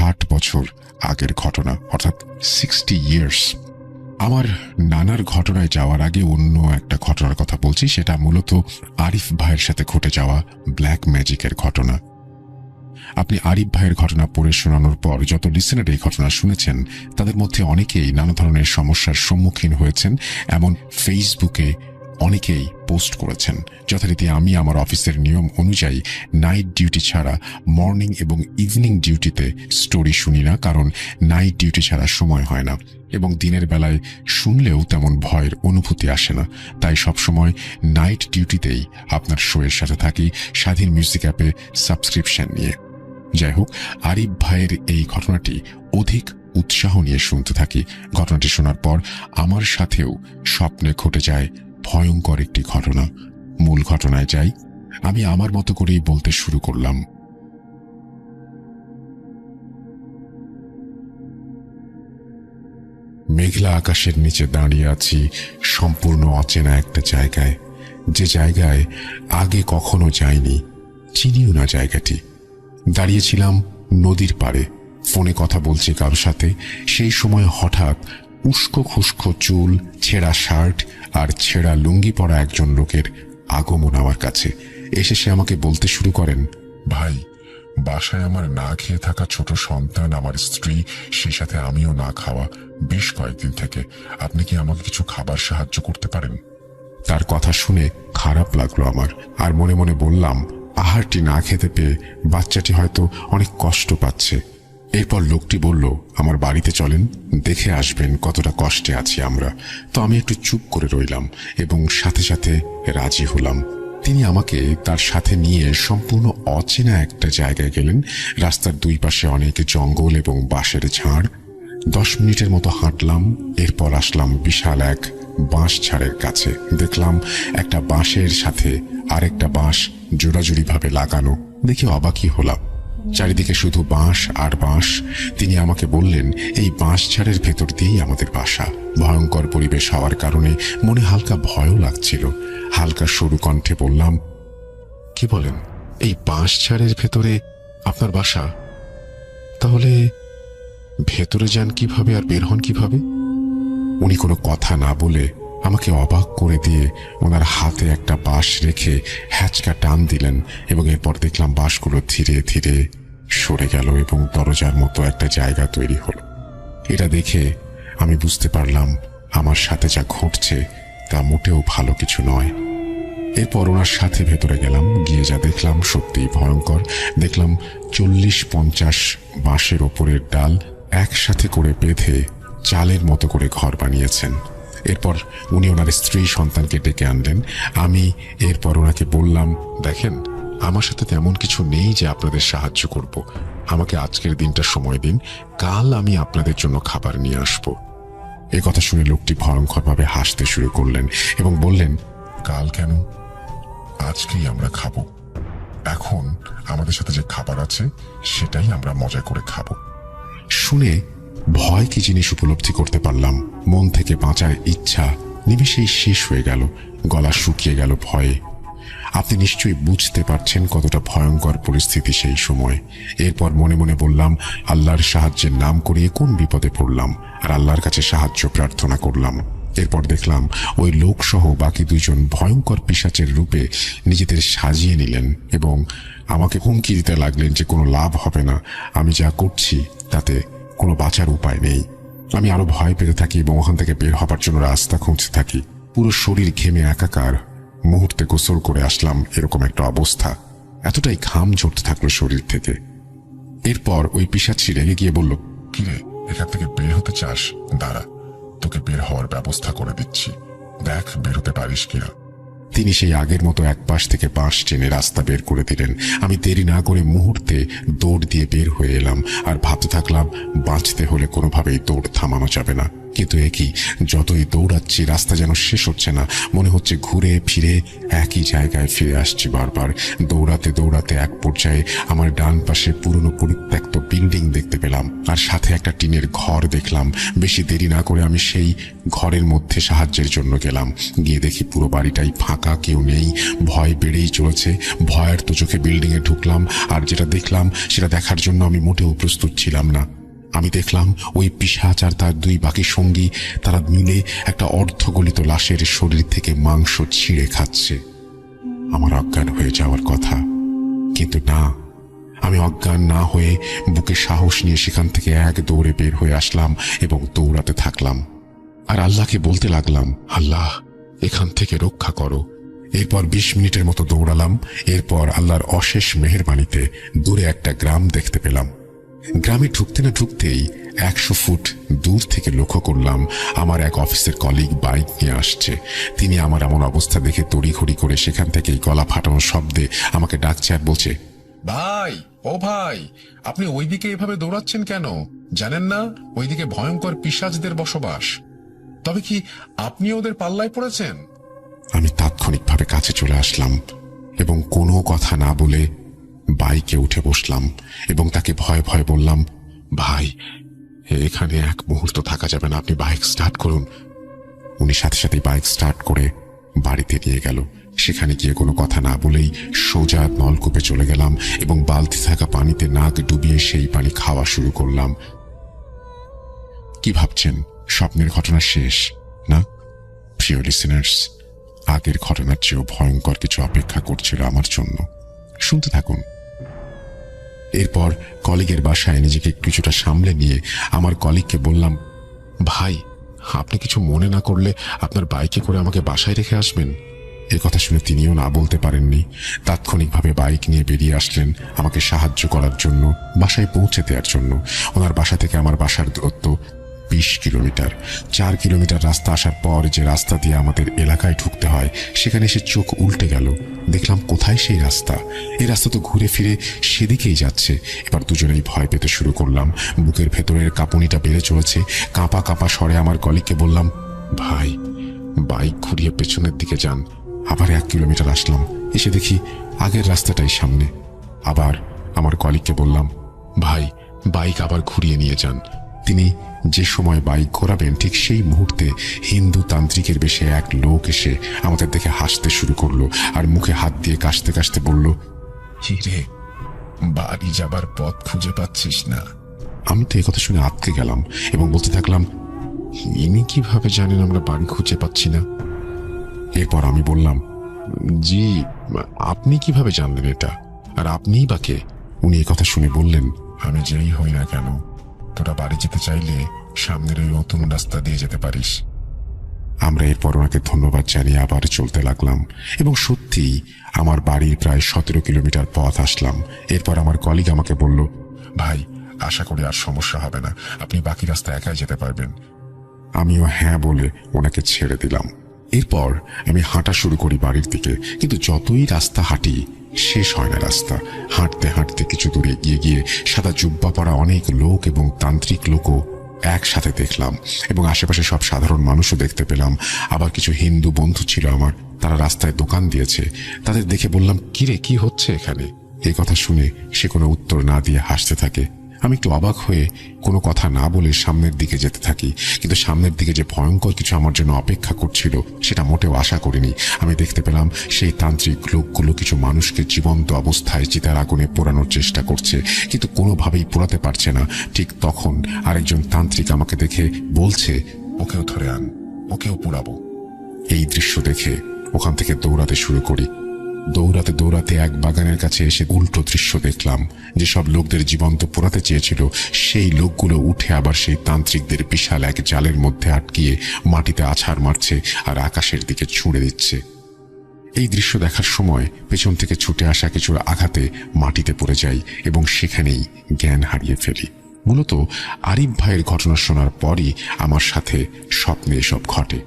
60 বছর আগের ঘটনা, অর্থাৎ 60 ইয়ার্স। আমার নানার ঘটনায় যাওয়ার আগে অন্য একটা ঘটনার কথা বলছি। সেটা মূলত আরিফ ভাইয়ের সাথে ঘটে যাওয়া ব্ল্যাক ম্যাজিকের ঘটনা। আপনি আরিফ ভাইয়ের ঘটনা পড়ে শোনানোর পর যত লিসেনার এই ঘটনা শুনেছেন তাদের মধ্যে অনেকেই নানা ধরনের সমস্যার সম্মুখীন হয়েছেন, এমন ফেসবুকে অনেকেই পোস্ট করেছেন। যথারীতি আমি আমার অফিসের নিয়ম অনুযায়ী নাইট ডিউটি ছাড়া মর্নিং এবং ইভিনিং ডিউটিতে স্টোরি শুনি না, কারণ নাইট ডিউটি ছাড়া সময় হয় না এবং দিনের বেলায় শুনলেও তেমন ভয়ের অনুভূতি আসে না। তাই সবসময় নাইট ডিউটিতেই আপনার শোয়ের সাথে থাকি স্বাধীন মিউজিক অ্যাপে সাবস্ক্রিপশন নিয়ে। যাই হোক, আরিফ ভাইয়ের এই ঘটনাটি অধিক উৎসাহ নিয়ে শুনতে থাকি। ঘটনাটি শোনার পর আমার সাথেও স্বপ্নে ঘটে যায় ভয়ঙ্কর একটি ঘটনা। মূল ঘটনায় যাই। আমি আমার মতো করেই বলতে শুরু করলাম। মেঘলা আকাশের নিচে দাঁড়িয়ে আছি সম্পূর্ণ অচেনা একটা জায়গায়, যে জায়গায় আগে কখনো যাইনি, চিনিও না জায়গাটি। দাঁড়িয়েছিলাম নদীর পাড়ে, ফোনে কথা বলছি কারোর সাথে। সেই সময় হঠাৎ উস্কো খুস্কো চুল, ছেঁড়া শার্ট আর ছেঁড়া লুঙ্গি পরা একজন লোকের আগমন আমার কাছে। এসে সে আমাকে বলতে শুরু করেন, ভাই, বাসায় আমার না খেয়ে থাকা ছোট সন্তান, আমার স্ত্রী, সেই সাথে আমিও না খাওয়া বেশ কয়েকদিন থেকে। আপনি কি আমাকে কিছু খাবার সাহায্য করতে পারেন? তার কথা শুনে খারাপ লাগলো আমার, আর মনে মনে বললাম, আহারটি না খেতে পেয়ে বাচ্চাটি হয়তো অনেক কষ্ট পাচ্ছে। এরপর লোকটি বলল, আমার বাড়িতে চলেন, দেখে আসবেন কতটা কষ্টে আছি আমরা। তো আমি একটু চুপ করে রইলাম এবং সাথে সাথে রাজি হলাম। তিনি আমাকে তার সাথে নিয়ে সম্পূর্ণ অচেনা একটা জায়গায় গেলেন। রাস্তার দুই পাশে অনেক জঙ্গল এবং বাঁশের ঝাড়। 10 মিনিটের মতো হাঁটলাম। এরপর আসলাম বিশাল এক বাঁশ ঝাড়ের কাছে। দেখলাম একটা বাঁশের সাথে আরেকটা বাঁশ জোড়াজুড়ি ভাবে লাগানো। দেখে অবাকই হলাম, চারিদিকে শুধু বাঁশ আর বাঁশ। তিনি আমাকে বললেন, এই বাঁশ ঝাড়ের ভেতর দিয়েই আমাদের বাসা। ভয়ঙ্কর পরিবেশ হওয়ার কারণে মনে হালকা ভয়ও লাগছিল। হালকা সরু কণ্ঠে বললাম, কি বলেন, এই বাঁশ ঝাড়ের ভেতরে আপনার বাসা? তাহলে ভেতরে যান কিভাবে আর বের হন কিভাবে? উনি কোনো কথা না বলে আমাকে অবাক করে দিয়ে ওনার হাতে একটা বাঁশ রেখে হ্যাচকা টান দিলেন এবং এরপর দেখলাম বাঁশগুলো ধীরে ধীরে সরে গেল এবং দরজার মতো একটা জায়গা তৈরি হলো। এটা দেখে আমি বুঝতে পারলাম আমার সাথে যা ঘটছে তা মোটেও ভালো কিছু নয়। এরপর ওনার সাথে ভেতরে গেলাম। গিয়ে যা দেখলাম সত্যিই ভয়ঙ্কর। দেখলাম 40-50 বাঁশের ওপরের ডাল একসাথে করে বেঁধে চালের মতো করে ঘর বানিয়েছেন। এরপর উনি ওনার স্ত্রী সন্তানকে ডেকে আনলেন। আমি এরপর ওনাকে বললাম, দেখেন, আমার সাথে তেমন কিছু নেই যে আপনাদের সাহায্য করব। আমাকে আজকের দিনটা সময় দিন, কাল আমি আপনাদের জন্য খাবার নিয়ে আসব। এ কথা শুনে লোকটি ভয়ঙ্করভাবে হাসতে শুরু করলেন এবং বললেন, কাল কেন, আজকেই আমরা খাবো। এখন আমাদের সাথে যে খাবার আছে সেটাই আমরা মজা করে খাবো। শুনে ভয় কি জিনিস উপলব্ধি করতে পারলাম। মন থেকে বাঁচার ইচ্ছা নিমেষেই শেষ হয়ে গেল, গলা শুকিয়ে গেল ভয়ে। আপনি নিশ্চয়ই বুঝতে পারছেন কতটা ভয়ঙ্কর পরিস্থিতি সেই সময়। এরপর মনে মনে বললাম, আল্লাহর সাহায্যের নাম করিয়ে কোন বিপদে পড়লাম, আর আল্লাহর কাছে সাহায্য প্রার্থনা করলাম। এরপর দেখলাম ওই লোকসহ বাকি 2 জন ভয়ঙ্কর পিশাচের রূপে নিজেদের সাজিয়ে নিলেন এবং আমাকে হুমকি দিতে লাগলেন যে কোনো লাভ হবে না, আমি যা করছি তাতে কোনো বাঁচার উপায় নেই। আমি আরো ভয় পেতে থাকি এবং ওখান থেকে বের হবার জন্য রাস্তা খুঁজতে থাকি। পুরো শরীর ঘেমে একাকার। মুহূর্তে গোসল করে আসলাম এরকম একটা অবস্থা। এতটাই ঘাম ঝরতে থাকলো শরীর থেকে। এরপর ওই পিশাচি রেগে গিয়ে বলল, কিরে, এখান থেকে বের হতে চাস? দাঁড়া, তোকে বের হওয়ার ব্যবস্থা করে দিচ্ছি, দেখ বের হতে পারিস কিনা। তিনি সেই আগের মতো এক পাশ থেকে বাঁশ টেনে রাস্তা বের করে দিলেন। আমি দেরি না করে মুহূর্তে দৌড় দিয়ে বের হয়ে এলাম আর ভাবতে থাকলাম, বাঁচতে হলে কোনোভাবেই দৌড় থামানো যাবে না। কিন্তু একই, যতই দৌড়াচ্ছি রাস্তা যেন শেষ হচ্ছে না। মনে হচ্ছে ঘুরে ফিরে একই জায়গায় ফিরে আসছি বারবার। দৌড়াতে দৌড়াতে এক পর্যায়ে আমার ডান পাশে পুরনো পরিত্যক্ত বিল্ডিং দেখতে পেলাম, আর আর সাথে একটা টিনের ঘর দেখলাম। বেশি দেরি না করে আমি সেই ঘরের মধ্যে সাহায্যের জন্য গেলাম। গিয়ে দেখি পুরো বাড়িটাই ফাঁকা, কেউ নেই। ভয় বেড়েই চলেছে। ভয়ের তো চোখে বিল্ডিংয়ে ঢুকলাম, আর যেটা দেখলাম সেটা দেখার জন্য আমি মোটেও প্রস্তুত ছিলাম না। আমি দেখলাম ওই পিশাচ আর তার দুই বাকি সঙ্গী, তারা মিলে একটা অর্ধগলিত লাশের শরীর থেকে মাংস ছিঁড়ে খাচ্ছে। আমার অজ্ঞান হয়ে যাওয়ার কথা, কিন্তু না, আমি অজ্ঞান না হয়ে বুকে সাহস নিয়ে সেখান থেকে এক দৌড়ে বের হয়ে আসলাম এবং দৌড়াতে থাকলাম। আর আল্লাহকে বলতে লাগলাম, আল্লাহ, এখান থেকে রক্ষা করো। এরপর 20 মিনিটের মতো দৌড়ালাম। এরপর আল্লাহর অশেষ মেহেরবানিতে দূরে একটা গ্রাম দেখতে পেলাম। গ্রামে ঢুকতে না ঢুকতেই 100 ফুট দূর থেকে লক্ষ্য করলাম আমার এক অফিসের কলিগ বাইক নিয়ে আসছে। তিনি আমার এমন অবস্থা দেখে তড়িঘড়ি করে সেখান থেকেই গলা ফাটানোর শব্দে আমাকে ডাকছে আর বলছে, ভাই, ও ভাই, আপনি ওইদিকে এভাবে দৌড়াচ্ছেন কেন? জানেন না ওইদিকে ভয়ঙ্কর পিশাচদের বসবাস? তবে কি আপনি ওদের পাল্লায় পড়েছেন? আমি তাৎক্ষণিকভাবে কাছে চলে আসলাম এবং কোনো কথা না বলে বাইকে উঠে বসলাম এবং তাকে ভয়ে ভয়ে বললাম, ভাই, এখানে এক মুহূর্ত থাকা যাবে না, আপনি বাইক স্টার্ট করুন। উনি সাথে সাথে বাইক স্টার্ট করে বাড়িতে নিয়ে গেল। সেখানে গিয়ে কোনো কথা না বলেই সোজা নলকূপে চলে গেলাম এবং বালতি থাকা পানিতে নাক ডুবিয়ে সেই পানি খাওয়া শুরু করলাম। কি ভাবছেন স্বপ্নের ঘটনা শেষ? না প্রিয় লিসেনার্স, আগের ঘটনার চেয়েও ভয়ঙ্কর কিছু অপেক্ষা করছিল আমার জন্য। শুনতে থাকুন। এরপর কলিগের বাসায় নিজেকে কিছুটা সামলে নিয়ে আমার কলিগকে বললাম, ভাই, আপনি কিছু মনে না করলে আপনার বাইকে করে আমাকে বাসায় রেখে আসবেন। এ কথা শুনে তিনিও না বলতে পারেননি। তাৎক্ষণিকভাবে বাইক নিয়ে বেরিয়ে আসলেন আমাকে সাহায্য করার জন্য, বাসায় পৌঁছে দেওয়ার জন্য। ওনার বাসা থেকে আমার বাসার দূরত্ব 20 কিলোমিটার। 4 কিলোমিটার রাস্তা আসার পর যে রাস্তা দিয়ে আমাদের এলাকায় ঢুকতে হয়, সেখানে এসে চোখ উল্টে গেল। দেখলাম কোথায় সেই রাস্তা? এই রাস্তা তো ঘুরে ফিরে সেদিকেই যাচ্ছে। এবার দুজনেই ভয় পেতে শুরু করলাম। বুকের ভেতরের কাঁপুনিটা বেড়ে চলেছে। কাঁপা কাঁপা স্বরে আমার কলিগকে বললাম, ভাই, বাইক ঘুরিয়ে পেছনের দিকে যান। আবার 1 কিলোমিটার আসলাম, এসে দেখি আগের রাস্তাটাই সামনে। আবার আমার কলিগকে বললাম, ভাই, বাইক আবার ঘুরিয়ে নিয়ে যান। তিনি যে সময় বাইক ঘোরাবেন ঠিক সেই মুহূর্তে হিন্দু তান্ত্রিকের বেশে এক লোক এসে আমাদের দেখে হাসতে শুরু করলো আর মুখে হাত দিয়ে কাশতে কাশতে বলল, হিরে, বাড়ি যাবার পথ খুঁজে পাচ্ছিস না? আমি তো একথা শুনে আটকে গেলাম এবং বলতে থাকলাম, ইনি কিভাবে জানেন আমরা বাড়ি খুঁজে পাচ্ছি না? এরপর আমি বললাম, জি, আপনি কিভাবে জানলেন এটা? আর আপনিই বা কে? উনি একথা শুনে বললেন, আমি যেই হই না কেন, তোরা বাড়ি যেতে চাইলে সামনের ওই নতুন রাস্তা দিয়ে যেতে পারিস। আমরা এরপর ওনাকে ধন্যবাদ জানিয়ে আবার চলতে লাগলাম এবং সত্যিই আমার বাড়ির প্রায় 17 কিলোমিটার পথ আসলাম। এরপর আমার কলিগ আমাকে বলল, ভাই, আশা করি আর সমস্যা হবে না, আপনি বাকি রাস্তা একাই যেতে পারবেন। আমিও হ্যাঁ বলে ওনাকে ছেড়ে দিলাম। এরপর আমি হাঁটা শুরু করি বাড়ির দিকে, কিন্তু যতই রাস্তা হাঁটি শেষ হয় না রাস্তা। হাঁটতে হাঁটতে কিছু দূরে এগিয়ে গিয়ে সাদা জুব্বা পরা অনেক লোক এবং তান্ত্রিক লোকও একসাথে দেখলাম এবং আশেপাশে সব সাধারণ মানুষও দেখতে পেলাম। আবার কিছু হিন্দু বন্ধু ছিল আমার, তারা রাস্তায় দোকান দিয়েছে। তাদের দেখে বললাম, কিরে, কি হচ্ছে এখানে? এই কথা শুনে সে কোনো উত্তর না দিয়ে হাসতে থাকে। আমি একটু অবাক হয়ে কোনো কথা না বলে সামনের দিকে যেতে থাকি, কিন্তু সামনের দিকে যে ভয়ঙ্কর কিছু আমার জন্য অপেক্ষা করছিল সেটা মোটেও আশা করিনি। আমি দেখতে পেলাম সেই তান্ত্রিক লোকগুলো কিছু মানুষকে জীবন্ত অবস্থায় চিতার আগুনে পোড়ানোর চেষ্টা করছে, কিন্তু কোনোভাবেই পোড়াতে পারছে না। ঠিক তখন আরেকজন তান্ত্রিক আমাকে দেখে বলছে, ওকেও ধরে আন, ওকেও পুড়াবো। এই দৃশ্য দেখে ওখান থেকে দৌড়াতে শুরু করি। দৌড়াতে দৌড়াতে এক বাগানের কাছে এসে উল্টো দৃশ্য দেখলাম। যেসব লোকদের জীবন্ত পোড়াতে চেয়েছিল সেই লোকগুলো উঠে আবার সেই তান্ত্রিকদের বিশাল এক জালের মধ্যে আটকিয়ে মাটিতে আছাড় মারছে আর আকাশের দিকে ছুঁড়ে দিচ্ছে। এই দৃশ্য দেখার সময় পেছন থেকে ছুটে আসা কিছুর আঘাতে মাটিতে পড়ে যাই এবং সেখানেই জ্ঞান হারিয়ে ফেলি। মূলত আরিফ ভাইয়ের ঘটনা শোনার পরই আমার সাথে স্বপ্নে এসব ঘটে।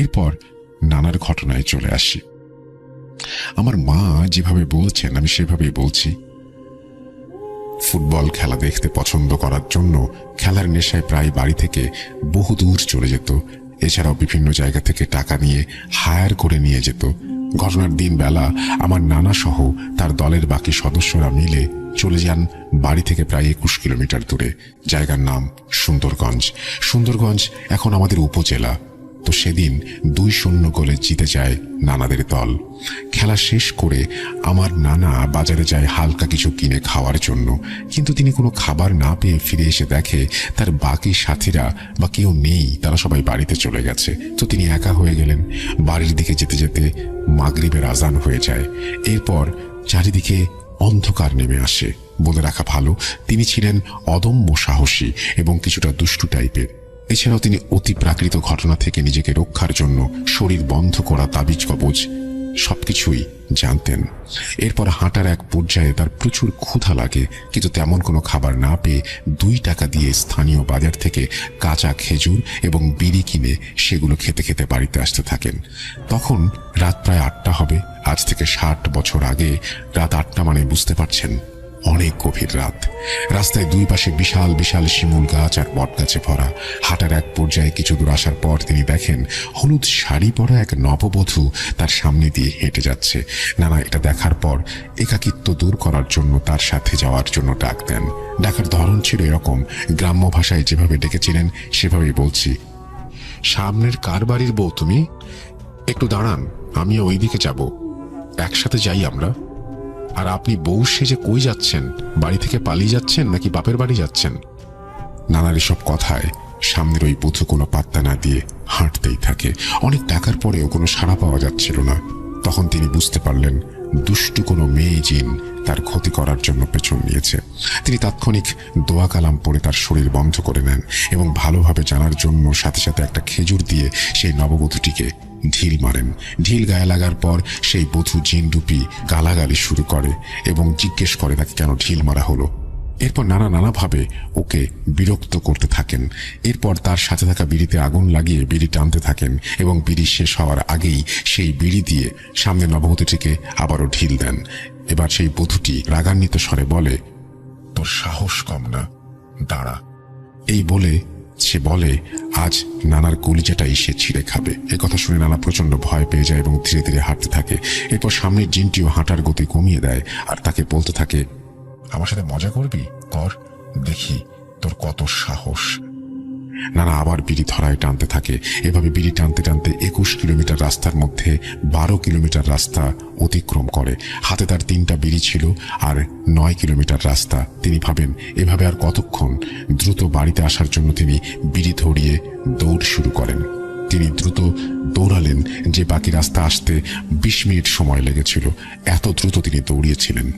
এরপর নানার ঘটনায় চলে আসি। আমার মা যেভাবে বলছেন আমি সেভাবেই বলছি। ফুটবল খেলা দেখতে পছন্দ করার জন্য খেলার নেশায় প্রায় বাড়ি থেকে বহু দূর চলে যেত। এছাড়াও বিভিন্ন জায়গা থেকে টাকা নিয়ে হায়ার করে নিয়ে যেত। ঘটনার দিন বেলা আমার নানা সহ তার দলের বাকি সদস্যরা মিলে চলে যান বাড়ি থেকে প্রায় 21 কিলোমিটার দূরে। জায়গার নাম সুন্দরগঞ্জ। সুন্দরগঞ্জ এখন আমাদের উপজেলা। তো সেদিন 2-0 গোলে জিতে যায় নানাদের দল। খেলা শেষ করে আমার নানা বাজারে যায় হালকা কিছু কিনে খাওয়ার জন্য, কিন্তু তিনি কোনো খাবার না পেয়ে ফিরে এসে দেখে তার বাকি সাথীরা বা কেউ নেই, তারা সবাই বাড়িতে চলে গেছে। তো তিনি একা হয়ে গেলেন। বাড়ির দিকে যেতে যেতে মাগরিবের আজান হয়ে যায়। এরপর চারিদিকে অন্ধকার নেমে আসে। বলে রাখা ভালো, তিনি ছিলেন অদম্য সাহসী এবং কিছুটা দুষ্টু টাইপের। এছাড়াও তিনি অতি প্রাকৃত ঘটনা থেকে নিজেকে রক্ষার জন্য শরীর বন্ধ করা তাবিজ কবজ সবকিছুই জানতেন। এরপর হাঁটার এক পর্যায়ে তার প্রচুর ক্ষুধা লাগে, কিন্তু তেমন কোনো খাবার না পেয়ে 2 টাকা দিয়ে স্থানীয় বাজার থেকে কাঁচা খেজুর এবং বিড়ি কিনে সেগুলো খেতে খেতে বাড়িতে আসতে থাকেন। তখন রাত প্রায় 8টা হবে। আজ থেকে 60 বছর আগে রাত 8টা মানে বুঝতে পারছেন অনেক গভীর রাত। রাস্তায় 2 পাশে বিশাল বিশাল শিমুল গাছ আর বট গাছে ভরা। হাঁটার এক পর্যায়ে কিছু দূর আসার পর তিনি দেখেন হলুদ শাড়ি পরা এক নববধূ তার সামনে দিয়ে হেঁটে যাচ্ছে। নানা এটা দেখার পর একাকিত্ব দূর করার জন্য তার সাথে যাওয়ার জন্য ডাক দেন। ডাকার ধরন ছিল এরকম, গ্রাম্য ভাষায় যেভাবে ডেকেছিলেন সেভাবেই বলছি। সামনের কার বাড়ির বউ তুমি? একটু দাঁড়ান, আমিও ওই দিকে যাব, একসাথে যাই আমরা। আর আপনি বউ সেজে কই যাচ্ছেন? বাড়ি থেকে পালিয়ে যাচ্ছেন নাকি বাপের বাড়ি যাচ্ছেন? নানার এসব কথায় সামনের ওই বধূ কোনো পাত্তা না দিয়ে হাঁটতেই থাকে। অনেক ডাকার পরেও কোনো সাড়া পাওয়া যাচ্ছিল না। তখন তিনি বুঝতে পারলেন দুষ্টু কোনো মেয়ে জিন তার ক্ষতি করার জন্য পেছন নিয়েছে। তিনি তাৎক্ষণিক দোয়া কালাম পড়ে তার শরীর বন্ধ করে নেন এবং ভালোভাবে জানার জন্য সাথে সাথে একটা খেজুর দিয়ে সেই নববধূটিকে ঢিল মারেন। ঢিল গায়ে লাগার পর সেই বধূ জিন রূপী গালাগালি শুরু করে এবং জিজ্ঞেস করে তাকে কেন ঢিল মারা হলো। এরপর নানাভাবে ওকে বিরক্ত করতে থাকেন। এরপর তার সাথে থাকা বিড়িতে আগুন লাগিয়ে বিড়ি টানতে থাকেন এবং বিড়ি শেষ হওয়ার আগেই সেই বিড়ি দিয়ে সামনে নববধূটিকে আবারও ঢিল দেন। এবার সেই বধূটি রাগান্বিত স্বরে বলে, তোর সাহস কম না, দাঁড়া। এই বলে সে বলে আজ নানার কলিজাটাই সে ছিঁড়ে খাবে। এ কথা শুনে নানা প্রচন্ড ভয় পেয়ে যায় এবং ধীরে ধীরে হাঁটতে থাকে। এরপর সামনের জিনটিও হাঁটার গতি কমিয়ে দেয় আর তাকে বলতে থাকে, আমার সাথে মজা করবি? কর, দেখি তোর কত সাহস। নানা আবার বিড়ি ধরায় টানতে থাকে। এভাবে বিড়ি টানতে টানতে 21 কিলোমিটার রাস্তার মধ্যে 12 কিলোমিটার রাস্তা অতিক্রম করে। হাতে তার 3টা বিড়ি ছিল আর 9 কিলোমিটার রাস্তা। তিনি ভাবেন এভাবে আর কতক্ষণ। দ্রুত বাড়িতে আসার জন্য তিনি বিড়ি ধরিয়ে দৌড় শুরু করেন। তিনি দ্রুত দৌড়ালেন যে বাকি রাস্তা আসতে 20 মিনিট সময় লেগেছিল। এত দ্রুত তিনি দৌড়িয়েছিলেন।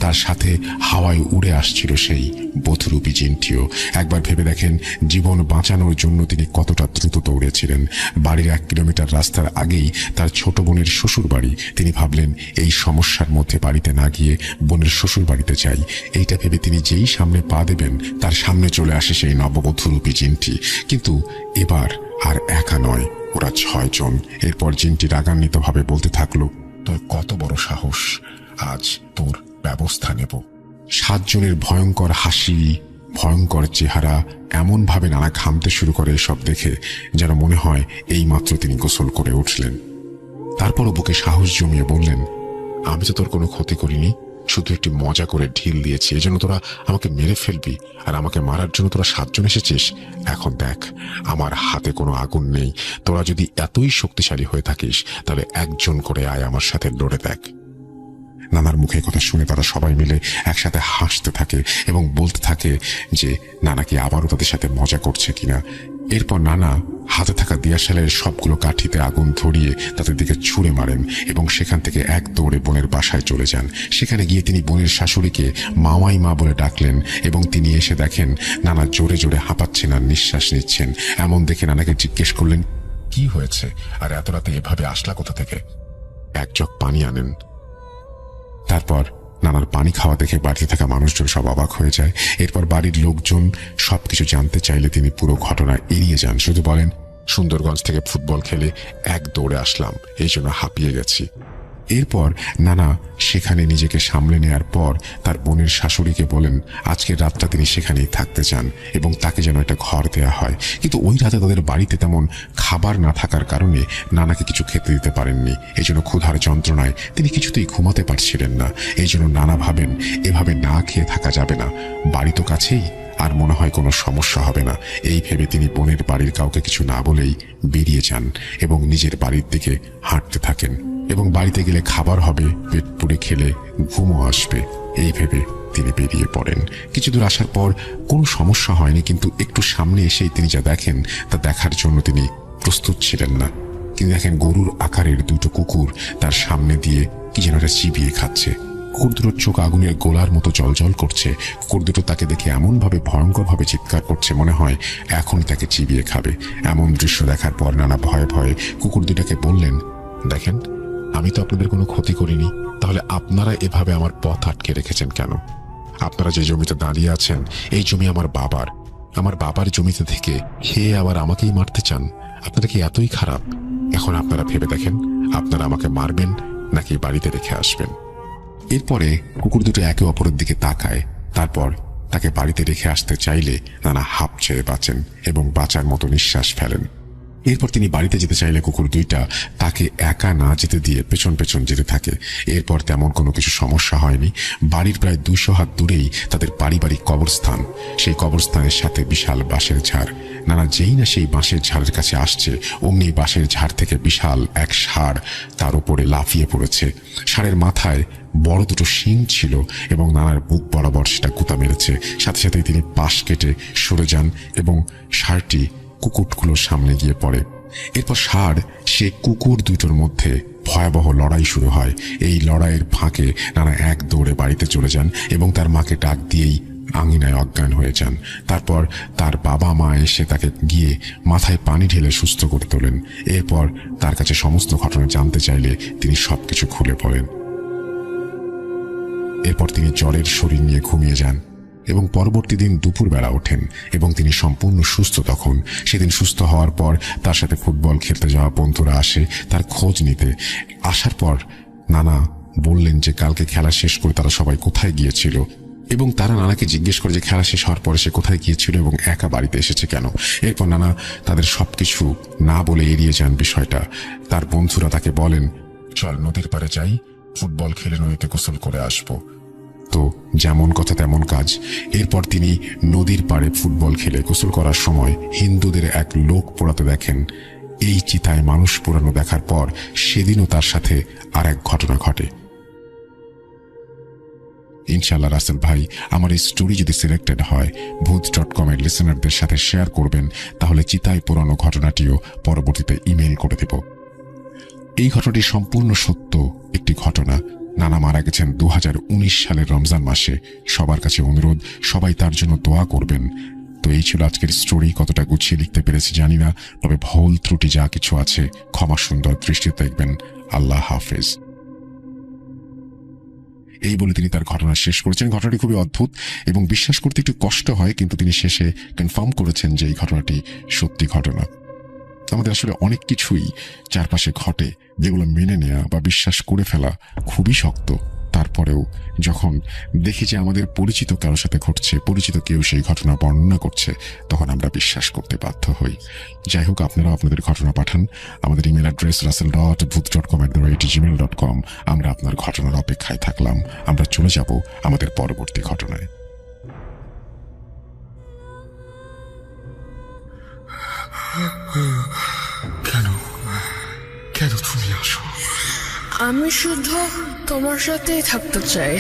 তার সাথে হাওয়ায় উড়ে আসছিল সেই বধূরূপী জিনটিও। একবার ভেবে দেখেন জীবন বাঁচানোর জন্য তিনি কতটা দ্রুত দৌড়েছিলেন। বাড়ির 1 কিলোমিটার রাস্তার আগেই তার ছোট বোনের শ্বশুর বাড়ি। তিনি ভাবলেন এই সমস্যার মধ্যে বাড়িতে না গিয়ে বোনের শ্বশুর বাড়িতে যাই। এইটা ভেবে তিনি যেই সামনে পা দেবেন তার সামনে চলে আসে সেই নববধূরূপী জিনটি। কিন্তু এবার আর একা নয়, ওরা 6 জন। এরপর জিনটি রাগান্বিত ভাবে বলতে থাকলো, তোর কত বড় সাহস, আজ তোর ব্যবস্থা নেব। 7 জনের ভয়ঙ্কর হাসি, ভয়ঙ্কর চেহারা, এমন ভাবে নানা ঘামতে শুরু করে এসব দেখে যেন মনে হয় এই মাত্র তিনি গোসল করে উঠলেন। তারপরও বুকে সাহস জমিয়ে বললেন, আমি তো তোর কোনো ক্ষতি করিনি, শুধু একটি মজা করে ঢিল দিয়েছি, এজন্য তোরা আমাকে মেরে ফেলবি? আর আমাকে মারার জন্য তোরা 7 জন এসেছিস? এখন দেখ আমার হাতে কোনো আগুন নেই। তোরা যদি এতই শক্তিশালী হয়ে থাকিস তাহলে 1 জন করে আয় আমার সাথে লড়ে দেখ। নানার মুখে কথা শুনে তারা সবাই মিলে একসাথে হাসতে থাকে এবং বলতে থাকে যে নানা কি আবারও তাদের সাথে মজা করছে কিনা। এরপর নানা হাতে থাকা দিয়াশালের সবগুলো কাঠিতে আগুন ধরিয়ে তাদের দিকে ছুঁড়ে মারেন এবং সেখান থেকে এক দৌড়ে বোনের বাসায় চলে যান। সেখানে গিয়ে তিনি বোনের শাশুড়িকে মামাই মা বলে ডাকলেন এবং তিনি এসে দেখেন নানা জোরে জোরে হাঁপাচ্ছেন আর নিঃশ্বাস নিচ্ছেন। এমন দেখে নানাকে জিজ্ঞেস করলেন, কি হয়েছে আর এত রাতে এভাবে আসলা কোথা থেকে? 1 জগ পানি আনেন। তারপর নানার পানি খাওয়া দেখে বাড়িতে থাকা মানুষজন সব অবাক হয়ে যায়। এরপর বাড়ির লোকজন সবকিছু জানতে চাইলে তিনি পুরো ঘটনা এড়িয়ে যান, শুধু বলেন সুন্দরগঞ্জ থেকে ফুটবল খেলে 1 দৌড়ে আসলাম, এই জন্য হাঁপিয়ে গেছি। এরপর নানা সেখানে নিজেকে সামলে নেয়ার পর তার বোনের শাশুড়িকে বলেন আজকের রাতটা তিনি সেখানেই থাকতে চান এবং তাকে যেন একটা ঘর দেয়া হয়। কিন্তু ওই রাতে তাদের বাড়িতে তেমন খাবার না থাকার কারণে নানাকে কিছু খেতে দিতে পারেননি। এই জন্য ক্ষুধার যন্ত্রণায় তিনি কিছুতেই ঘুমাতে পারছিলেন না। এই জন্য নানা ভাবেন এভাবে না খেয়ে থাকা যাবে না, বাড়ি তো কাছেই, আর মনে হয় কোনো সমস্যা হবে না। এই ভেবে তিনি বোনের বাড়ির কাউকে কিছু না বলেই বেরিয়ে যান এবং নিজের বাড়ির দিকে হাঁটতে থাকেন এবং বাড়িতে গেলে খাবার হবে, পেট পুড়ে খেলে ঘুমও আসবে, এই ভেবে তিনি বেরিয়ে পড়েন। কিছু দূর আসার পর কোনো সমস্যা হয়নি, কিন্তু একটু সামনে এসেই তিনি যা দেখেন তা দেখার জন্য তিনি প্রস্তুত ছিলেন না। তিনি দেখেন গরুর আকারের দুটো কুকুর তার সামনে দিয়ে কি যেন একটা চিবিয়ে খাচ্ছে। কুকুর দুটোর চোখ আগুনের গোলার মতো জলজল করছে। কুকুর দুটো তাকে দেখে এমনভাবে ভয়ঙ্করভাবে চিৎকার করছে, মনে হয় এখনই তাকে চিবিয়ে খাবে। এমন দৃশ্য দেখার পর নানা ভয়ে ভয়ে কুকুর দুটাকে বললেন, দেখেন আমি তো আপনাদের কোনো ক্ষতি করিনি, তাহলে আপনারা এভাবে আমার পথ আটকে রেখেছেন কেন? আপনারা যে জমিতে দাঁড়িয়ে আছেন এই জমি আমার বাবার। আমার বাবার জমিতে থেকে খেয়ে আবার আমাকেই মারতে চান? আপনারা কি এতই খারাপ? এখন আপনারা ভেবে দেখেন আপনারা আমাকে মারবেন নাকি বাড়িতে রেখে আসবেন। এরপরে কুকুর দুটো একে অপরের দিকে তাকায়। তারপর তাকে বাড়িতে রেখে আসতে চাইলে নানা হাঁপ ছেড়ে বাঁচেন এবং বাঁচার মতো নিঃশ্বাস ফেলেন। এরপর তিনি বাড়িতে যেতে চাইলে কুকুর দুইটা তাকে একা না যেতে দিয়ে পেছন পেছন যেতে থাকে। এরপর তেমন কোনো কিছু সমস্যা হয়নি। বাড়ির প্রায় 200 হাত দূরেই তাদের পারিবারিক কবরস্থান। সেই কবরস্থানের সাথে বিশাল বাঁশের ঝাড়। নানা যেই না সেই বাঁশের ঝাড়ের কাছে আসছে অমনি বাঁশের ঝাড় থেকে বিশাল এক ষাঁড় তার উপরে লাফিয়ে পড়েছে। ষাঁড়ের মাথায় বড় দুটো শিং ছিল এবং নানার বুক বরাবর সেটা গুঁতা মেরেছে। সাথে সাথেই তিনি পাশ কেটে সরে যান এবং ষাঁড়টি কুকুরগুলোর সামনে গিয়ে পড়ে। এরপর ষাঁড় সে কুকুর দুটোর মধ্যে ভয়াবহ লড়াই শুরু হয়। এই লড়াইয়ের ফাঁকে নানা এক দৌড়ে বাড়িতে চলে যান এবং তার মাকে ডাক দিয়েই আঙিনায় অজ্ঞান হয়ে যান। তারপর তার বাবা মা এসে তাকে গিয়ে মাথায় পানি ঢেলে সুস্থ করে তোলেন। এরপর তার কাছে সমস্ত ঘটনা জানতে চাইলে তিনি সবকিছু খুলে পড়েন। এরপর তিনি জ্বরের শরীর নিয়ে ঘুমিয়ে যান এবং পরবর্তী দিন দুপুরবেলা ওঠেন এবং তিনি সম্পূর্ণ সুস্থ। তখন সেদিন সুস্থ হওয়ার পর তার সাথে ফুটবল খেলতে যাওয়া বন্ধুরা আসে তার খোঁজ নিতে। আসার পর নানা বললেন যে কালকে খেলা শেষ করে তারা সবাই কোথায় গিয়েছিল এবং তারা নানাকে জিজ্ঞেস করে যে খেলা শেষ হওয়ার পরে সে কোথায় গিয়েছিল এবং একা বাড়িতে এসেছে কেন। এরপর নানা তাদের সবকিছু না বলে এড়িয়ে যান বিষয়টা। তার বন্ধুরা তাকে বলেন, চল নদীর পাড়ে যাই, ফুটবল খেলে নদীতে গোসল করে আসবো। তো যেমন কথা তেমন কাজ। এরপর তিনি নদীর পাড়ে ফুটবল খেলে গোসল করার সময় হিন্দুদের এক লোক পোড়াতে দেখেন। এই চিতায় মানুষ পোড়ানো দেখার পর সেদিনও তার সাথে আর এক ঘটনা ঘটে। ইনশাআল্লাহ রাসেল ভাই আমার এই স্টোরি যদি সিলেক্টেড হয় ভূত.com এর লিসেনারদের সাথে শেয়ার করবেন, তাহলে চিতায় পোড়ানো ঘটনাটিও পরবর্তীতে ইমেইল করে দেব। এই ঘটনাটি সম্পূর্ণ সত্য একটি ঘটনা। নানা মারা গেছেন 2019 সালের রমজান মাসে। সবার কাছে অনুরোধ সবাই তার জন্য দোয়া করবেন। তো এই ছিল আজকের স্টোরি। কতটা গুছিয়ে লিখতে পেরেছি জানি না, তবে ভুল ত্রুটি যা কিছু আছে ক্ষমা সুন্দর দৃষ্টিতে দেখবেন। আল্লাহ হাফেজ। এই বলে তিনি তার ঘটনা শেষ করেছেন। ঘটনাটি খুবই অদ্ভুত এবং বিশ্বাস করতে একটু কষ্ট হয়, কিন্তু তিনি শেষে কনফার্ম করেছেন যে এই ঘটনাটি সত্যি ঘটনা। আমাদের আসলে অনেক কিছুই চারপাশে ঘটে যেগুলো মেনে নেওয়া বা বিশ্বাস করে ফেলা খুবই শক্ত। তারপরেও যখন দেখি যে আমাদের পরিচিত কারোর সাথে ঘটছে, পরিচিত কেউ সেই ঘটনা বর্ণনা করছে, তখন আমরা বিশ্বাস করতে বাধ্য হই। যাই হোক, আপনারাও আপনাদের ঘটনা পাঠান। আমাদের ইমেল অ্যাড্রেস russell.booth.com@gmail.com। আমরা আপনার ঘটনার অপেক্ষায় থাকলাম। আমরা চলে যাব আমাদের পরবর্তী ঘটনায়। কেন কেন তুমি আসো? আমি শুধু তোমার সাথেই থাকতে চাই।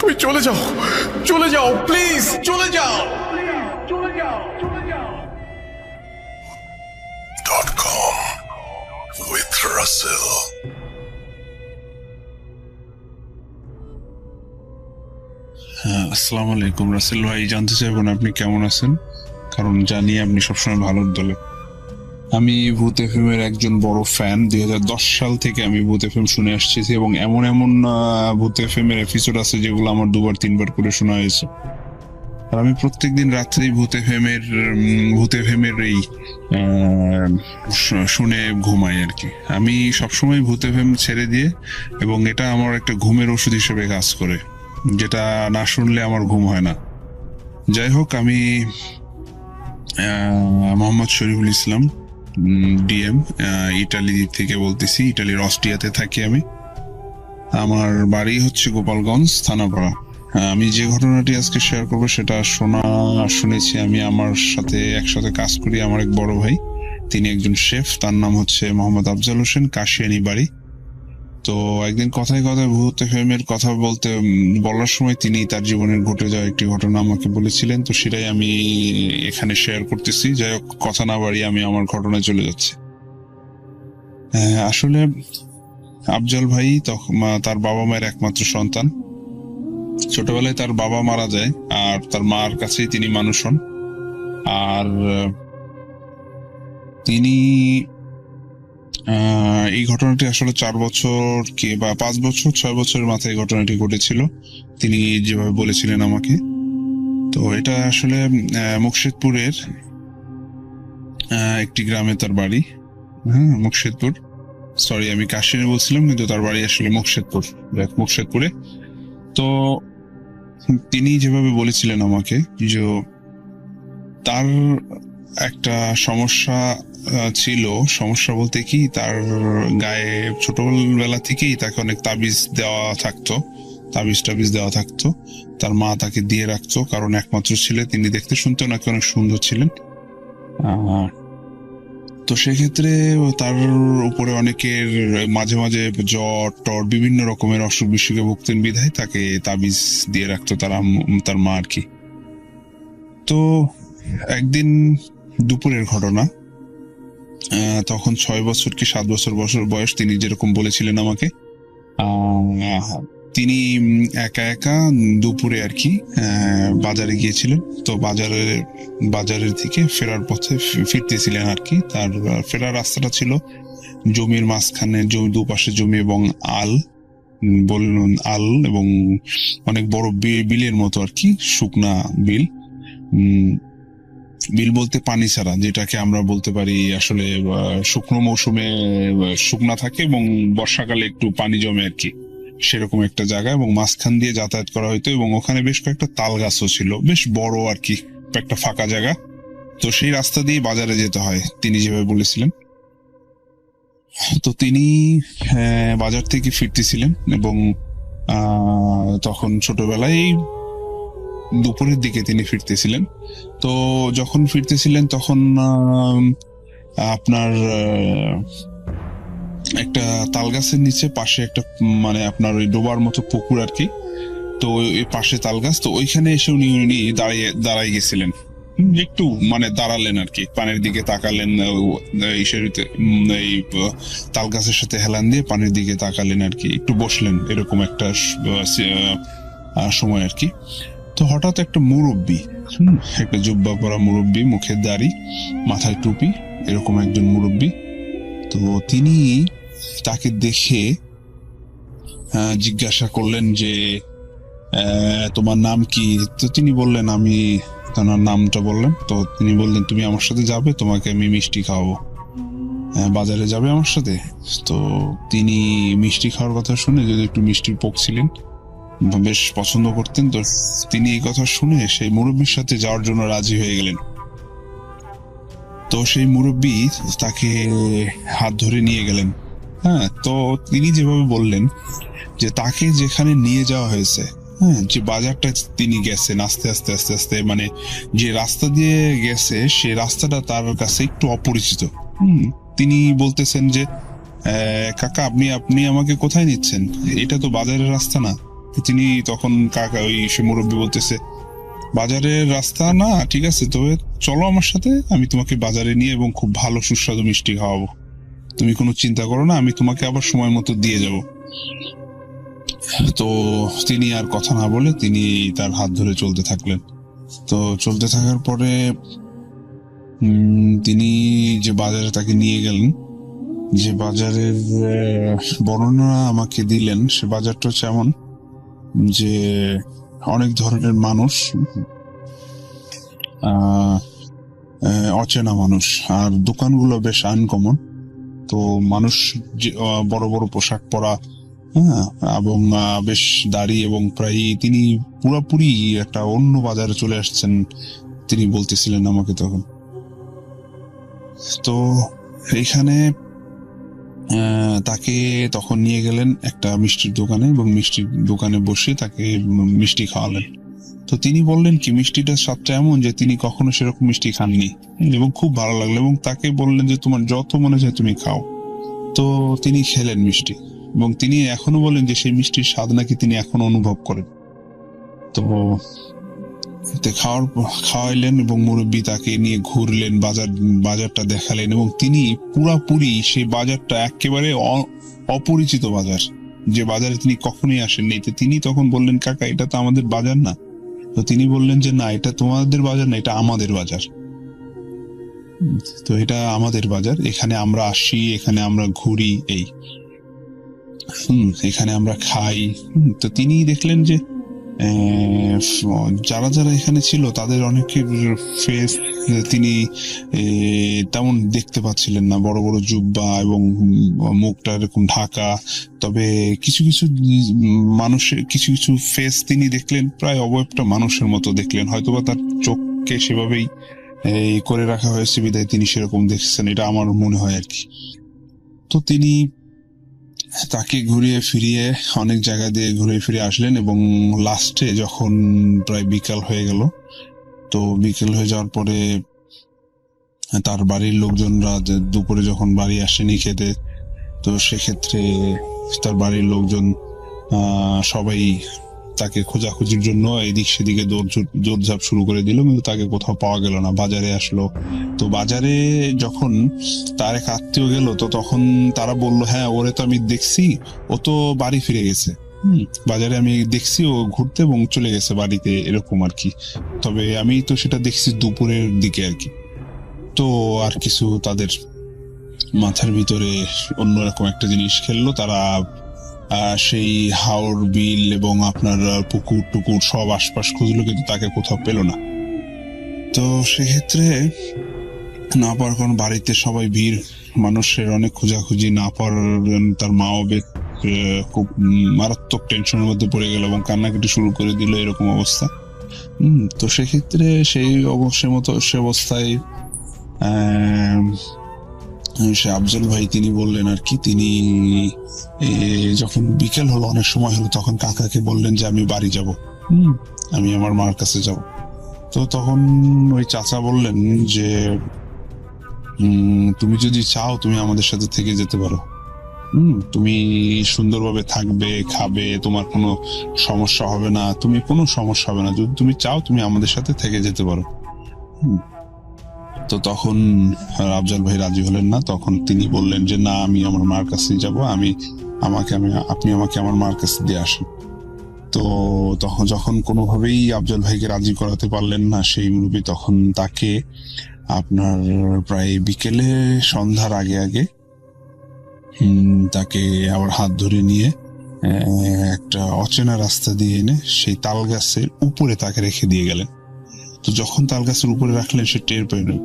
তুমি চলে যাও, চলে যাও, প্লিজ চলে যাও। .com with Russell। আসসালামু আলাইকুম রাসেল ভাই, জানতে চাইবেন আপনি কেমন আছেন, কারণ জানি আপনি সবসময় ভালোর দলে। আমি ভূত এফএম এর একজন বড় ফ্যান। 2010 সাল থেকে আমি ভূত এফএম শুনে আসছি এবং এমন ভূত এফএম এর এপিসোড আছে যেগুলো আমার 2-3 বার করে শোনা হয়েছে। আর আমি প্রত্যেকদিন রাত্রেই ভূত এফএমের এই শুনে ঘুমাই আর কি। আমি সবসময় ভূত এফএম ছেড়ে দিয়ে, এবং এটা আমার একটা ঘুমের ওষুধ হিসেবে কাজ করে, যেটা না শুনলে আমার ঘুম হয় না। যাই হোক, আমি মোহাম্মদ শরীফুল ইসলাম, ডিএম, ইটালি থেকে বলতেছি। ইটালির অস্ট্রিয়াতে থাকি আমি। আমার বাড়ি হচ্ছে গোপালগঞ্জ থানাপাড়া। আমি যে ঘটনাটি আজকে শেয়ার করবো সেটা শুনেছি আমি। আমার সাথে একসাথে কাজ করি আমার এক বড় ভাই, তিনি একজন শেফ, তার নাম হচ্ছে মোহাম্মদ আফজাল হোসেন, কাশিয়ানি বাড়ি। তো একদিন কথায় কথায় ভূত এফএমের কথা বলার সময় তিনি তার জীবনের ঘটে যাওয়া একটি ঘটনা আমাকে বলেছিলেন। তো সেটাই আমি এখানে শেয়ার করতেছি। যাই হোক, কথা না বাড়িয়ে আমি আমার ঘটনায় চলে যাচ্ছি। আসলে আফজাল ভাই তখন তার বাবা মায়ের একমাত্র সন্তান। ছোটবেলায় তার বাবা মারা যায়, আর তার মার কাছেই তিনি মানুষ হন। আর তিনি এই ঘটনাটি আসলে 4 বছর বা 5 বছর 6 বছরের মাথায় ঘটনাটি ঘটেছিল, তিনি যেভাবে বলেছিলেন আমাকে। তো এটা আসলে মুকশেদপুরের একটি গ্রামে তার বাড়ি। হ্যাঁ, মুকশেদপুর, সরি আমি কাশিয়ানি বলছিলাম, কিন্তু তার বাড়ি আসলে মুকশেদপুরে। তো তিনি যেভাবে বলেছিলেন আমাকে যে তার একটা সমস্যা ছিল। সমস্যা বলতে কি, তার গায়ে ছোটবেলা থেকেই তাকে অনেক তাবিজ দেওয়া থাকতো। তার মা তাকে দিয়ে রাখতো, কারণ একমাত্র ছেলে, তিনি দেখতে শুনতে নাকি অনেক সুন্দর ছিলেন। তো সেক্ষেত্রে তার উপরে অনেকের মাঝে মাঝে জ্বর টর বিভিন্ন রকমের অসুখ বিসুখে ভুগতেন, বিধায় তাকে তাবিজ দিয়ে রাখতো তার মা আর কি। তো একদিন দুপুরের ঘটনা, তখন 6 বছর কি 7 বছর বয়স, তিনি যেরকম বলেছিলেন আমাকে। তিনি একা একা দুপুরে আর কি বাজারে গিয়েছিলেন। তো বাজারের থেকে ফেরার পথে ফিরতেছিলেন আর কি। তার ফেরার রাস্তাটা ছিল জমির মাঝখানে, দুপাশে জমি এবং আল এবং অনেক বড় বিলের মতো আর কি, শুকনা বিল। বিল বলতে পানি ছাড়া, যেটাকে আমরা বলতে পারি আসলে শুকনো মৌসুমে শুকনা থাকে এবং বর্ষাকালে একটু পানি জমে আর কি, সেরকম একটা জায়গা। এবং মাঝখান দিয়ে যাতায়াত করা হইতো, এবং ওখানে বেশ কয়েকটা তাল গাছও ছিল, বেশ বড় আর কি, একটা ফাঁকা জায়গা। তো সেই রাস্তা দিয়ে বাজারে যেতে হয়, তিনি যেভাবে বলেছিলেন। তো তিনি বাজার থেকে ফিরতেছিলেন, এবং তখন ছোটবেলায় দুপুরের দিকে তিনি ফিরতেছিলেন। তো যখন ফিরতেছিলেন তখন আপনার একটা তাল গাছের নিচে পাশে একটা মানে আপনার ওই ডোবার মতো পুকুর আর কি। তো ওই পাশে তাল গাছ, তো ওইখানে এসে উনি দাঁড়াই গেছিলেন, একটু মানে দাঁড়ালেন আর কি, পানির দিকে তাকালেন, এই তাল গাছের সাথে হেলান দিয়ে পানির দিকে তাকালেন আর কি, একটু বসলেন, এরকম একটা সময় আর কি। তো হঠাৎ একটা মুরব্বী, একটা জুব্বা পরা মুরব্বী, মুখের দাড়ি, মাথায় টুপি, এরকম একজন মুরব্বী। তো তিনি তাকে দেখে জিজ্ঞাসা করলেন যে তোমার নাম কি? তো তিনি বললেন, আমি তার নামটা বললেন। তো তিনি বললেন, তুমি আমার সাথে যাবে, তোমাকে আমি মিষ্টি খাওয়াবো, বাজারে যাবে আমার সাথে? তো তিনি মিষ্টি খাওয়ার কথা শুনে, যদি একটু মিষ্টির পোক ছিলেন, বেশ পছন্দ করতেন, তো তিনি এই কথা শুনে সেই মুরব্বীর সাথে যাওয়ার জন্য রাজি হয়ে গেলেন। তো সেই মুরব্বী তাকে হাত ধরে নিয়ে গেলেন। হ্যাঁ, তো তিনি যেভাবে বললেন যে তাকে যেখানে নিয়ে যাওয়া হয়েছে, হ্যাঁ, যে বাজারটা তিনি গেছেন আস্তে আস্তে আস্তে আস্তে, মানে যে রাস্তা দিয়ে গেছে সে রাস্তাটা তার কাছে একটু অপরিচিত। তিনি বলতেছেন যে কাকা, আপনি আমাকে কোথায় নিচ্ছেন? এটা তো বাজারের রাস্তা না। তিনি তখন সে মুরব্বী বলতেছে, বাজারের রাস্তা না, ঠিক আছে, তবে চলো আমার সাথে, আমি তোমাকে বাজারে নিয়ে এবং খুব ভালো সুস্বাদু মিষ্টি খাওয়াবো, তুমি কোনো চিন্তা করো না, আমি তোমাকে আবার সময় মতো দিয়ে যাব। তো তিনি আর কথা না বলে তিনি তার হাত ধরে চলতে থাকলেন। তো চলতে থাকার পরে তিনি যে বাজারে তাকে নিয়ে গেলেন, যে বাজারের বর্ণনা আমাকে দিলেন, সে বাজারটা হচ্ছে এমন যে অনেক ধরনের মানুষ আহ, অচেনা মানুষ, আর দোকানগুলো বেশ আনকমন। তো মানুষ বড় বড় পোশাক পরা, হ্যাঁ, এবং বেশ দাড়ি, এবং প্রায় তিনি পুরোপুরি একটা অন্য বাজারে চলে আসছেন তিনি বলতেছিলেন আমাকে তখন। তো এইখানে তাকে তখন নিয়ে গেলেন একটা মিষ্টির দোকানে, এবং মিষ্টির দোকানে বসে তাকে মিষ্টি খাওয়ালেন। তো তিনি বললেন কি মিষ্টিটার স্বাদটা এমন যে তিনি কখনো সেরকম মিষ্টি খাননি, এবং খুব ভালো লাগলো, এবং তাকে বললেন যে তোমার যত মনে চায় তুমি খাও। তো তিনি খেলেন মিষ্টি, এবং তিনি এখনো বলেন যে সেই মিষ্টির স্বাদ নাকি তিনি এখনো অনুভব করেন। তো খাওয়াইলেন, এবং মুরব্বী তাকে নিয়ে ঘুরলেন, বাজারটা দেখালেন, এবং তিনি পুরাপুরি সেই বাজারটা একেবারে অপরিচিত বাজার, যে বাজারে তিনি কখনোই আসেননি। তো তিনি তখন বললেন, কাকা এটা তো আমাদের বাজার না। তো তিনি বললেন যে না, এটা তোমাদের বাজার না, এটা আমাদের বাজার। তো এটা আমাদের বাজার, এখানে আমরা আসি, এখানে আমরা ঘুরি, এই এখানে আমরা খাই। তো তিনি দেখলেন যে যারা যারা এখানে ছিল তাদের অনেকের ফেস তিনি তেমন দেখতে পাচ্ছিলেন না, বড় বড় জুব্বা এবং মুখটা এরকম ঢাকা। তবে কিছু কিছু মানুষের কিছু কিছু ফেস তিনি দেখলেন প্রায় অবয়বটা মানুষের মতো দেখলেন, হয়তোবা তার চোখকে সেভাবেই করে রাখা হয়েছে বিধায় তিনি সেরকম দেখছেন, এটা আমার মনে হয় আর কি। তো তিনি তাকে ঘুরিয়ে ফিরিয়ে অনেক জায়গা দিয়ে ঘুরে ফিরে আসলেন, এবং লাস্টে যখন প্রায় বিকাল হয়ে গেল, তো বিকেল হয়ে যাওয়ার পরে তার বাড়ির লোকজনরা দুপুরে যখন বাড়ি আসেনি খেতে, তো সেক্ষেত্রে তার বাড়ির লোকজন সবাই তাকে খোঁজাখুঁজির জন্য এদিক সেদিকে দৌড়ঝাঁপ শুরু করে দিল, কিন্তু তাকে কোথাও পাওয়া গেল না। বাজারে আসলো, তো বাজারে যখন তার এক আত্মীয় গেল, তো তখন তারা বলল, হ্যাঁ ওরে তো আমি দেখছি, ও তো বাড়ি ফিরে গেছে, বাজারে আমি দেখছি ও ঘুরতে এবং চলে গেছে বাড়িতে, এরকম আর কি। তবে আমি তো সেটা দেখছি দুপুরের দিকে আর কি। তো আর কিছু তাদের মাথার ভিতরে অন্যরকম একটা জিনিস খেললো, তারা সেই হাওর বিল এবং আপনার পুকুর টুকুর সব আশপাশ খুঁজলো, কিন্তু তাকে কোথাও পেল না। তো সেক্ষেত্রে না পাওয়ার কারণ বাড়িতে সবাই ভিড়, মানুষের অনেক খোঁজাখুঁজি, না পাওয়ার তার মাও খুব মারাত্মক টেনশনের মধ্যে পড়ে গেল এবং কান্নাকাটি শুরু করে দিল, এরকম অবস্থা। তো সেক্ষেত্রে সেই সে অবস্থায় সে আফজল ভাই তিনি বললেন আর কি, তিনি যখন বিকেল হলো, অনেক সময় হলো, তখন কাকাকে বললেন যে আমি বাড়ি যাব, আমি আমার মার কাছে যাব। তো তখন ওই চাচা বললেন যে তুমি যদি চাও তুমি আমাদের সাথে থেকে যেতে পারো, তুমি সুন্দরভাবে থাকবে, খাবে, তোমার কোনো সমস্যা হবে না, তুমি কোনো সমস্যা হবে না, যদি তুমি চাও তুমি আমাদের সাথে থেকে যেতে পারো। তো তখন আফজল ভাই রাজি হলেন না, তখন তিনি বললেন যে না, আমি আমার মার কাছে যাব, আপনি আমাকে আমার মার কাছে দিয়ে আসেন। তো তখন যখন কোনোভাবেই আফজল ভাইকে রাজি করাতে পারলেন না সেই মুরব্বী, তখন তাকে আপনার প্রায় বিকেলে সন্ধ্যার আগে আগে তাকে আবার হাত ধরে নিয়ে একটা অচেনা রাস্তা দিয়ে এনে সেই তাল গাছের উপরে তাকে রেখে দিয়ে গেলেন। তো যখন তাল গাছের উপরে রাখলেন সে টের পেলেন,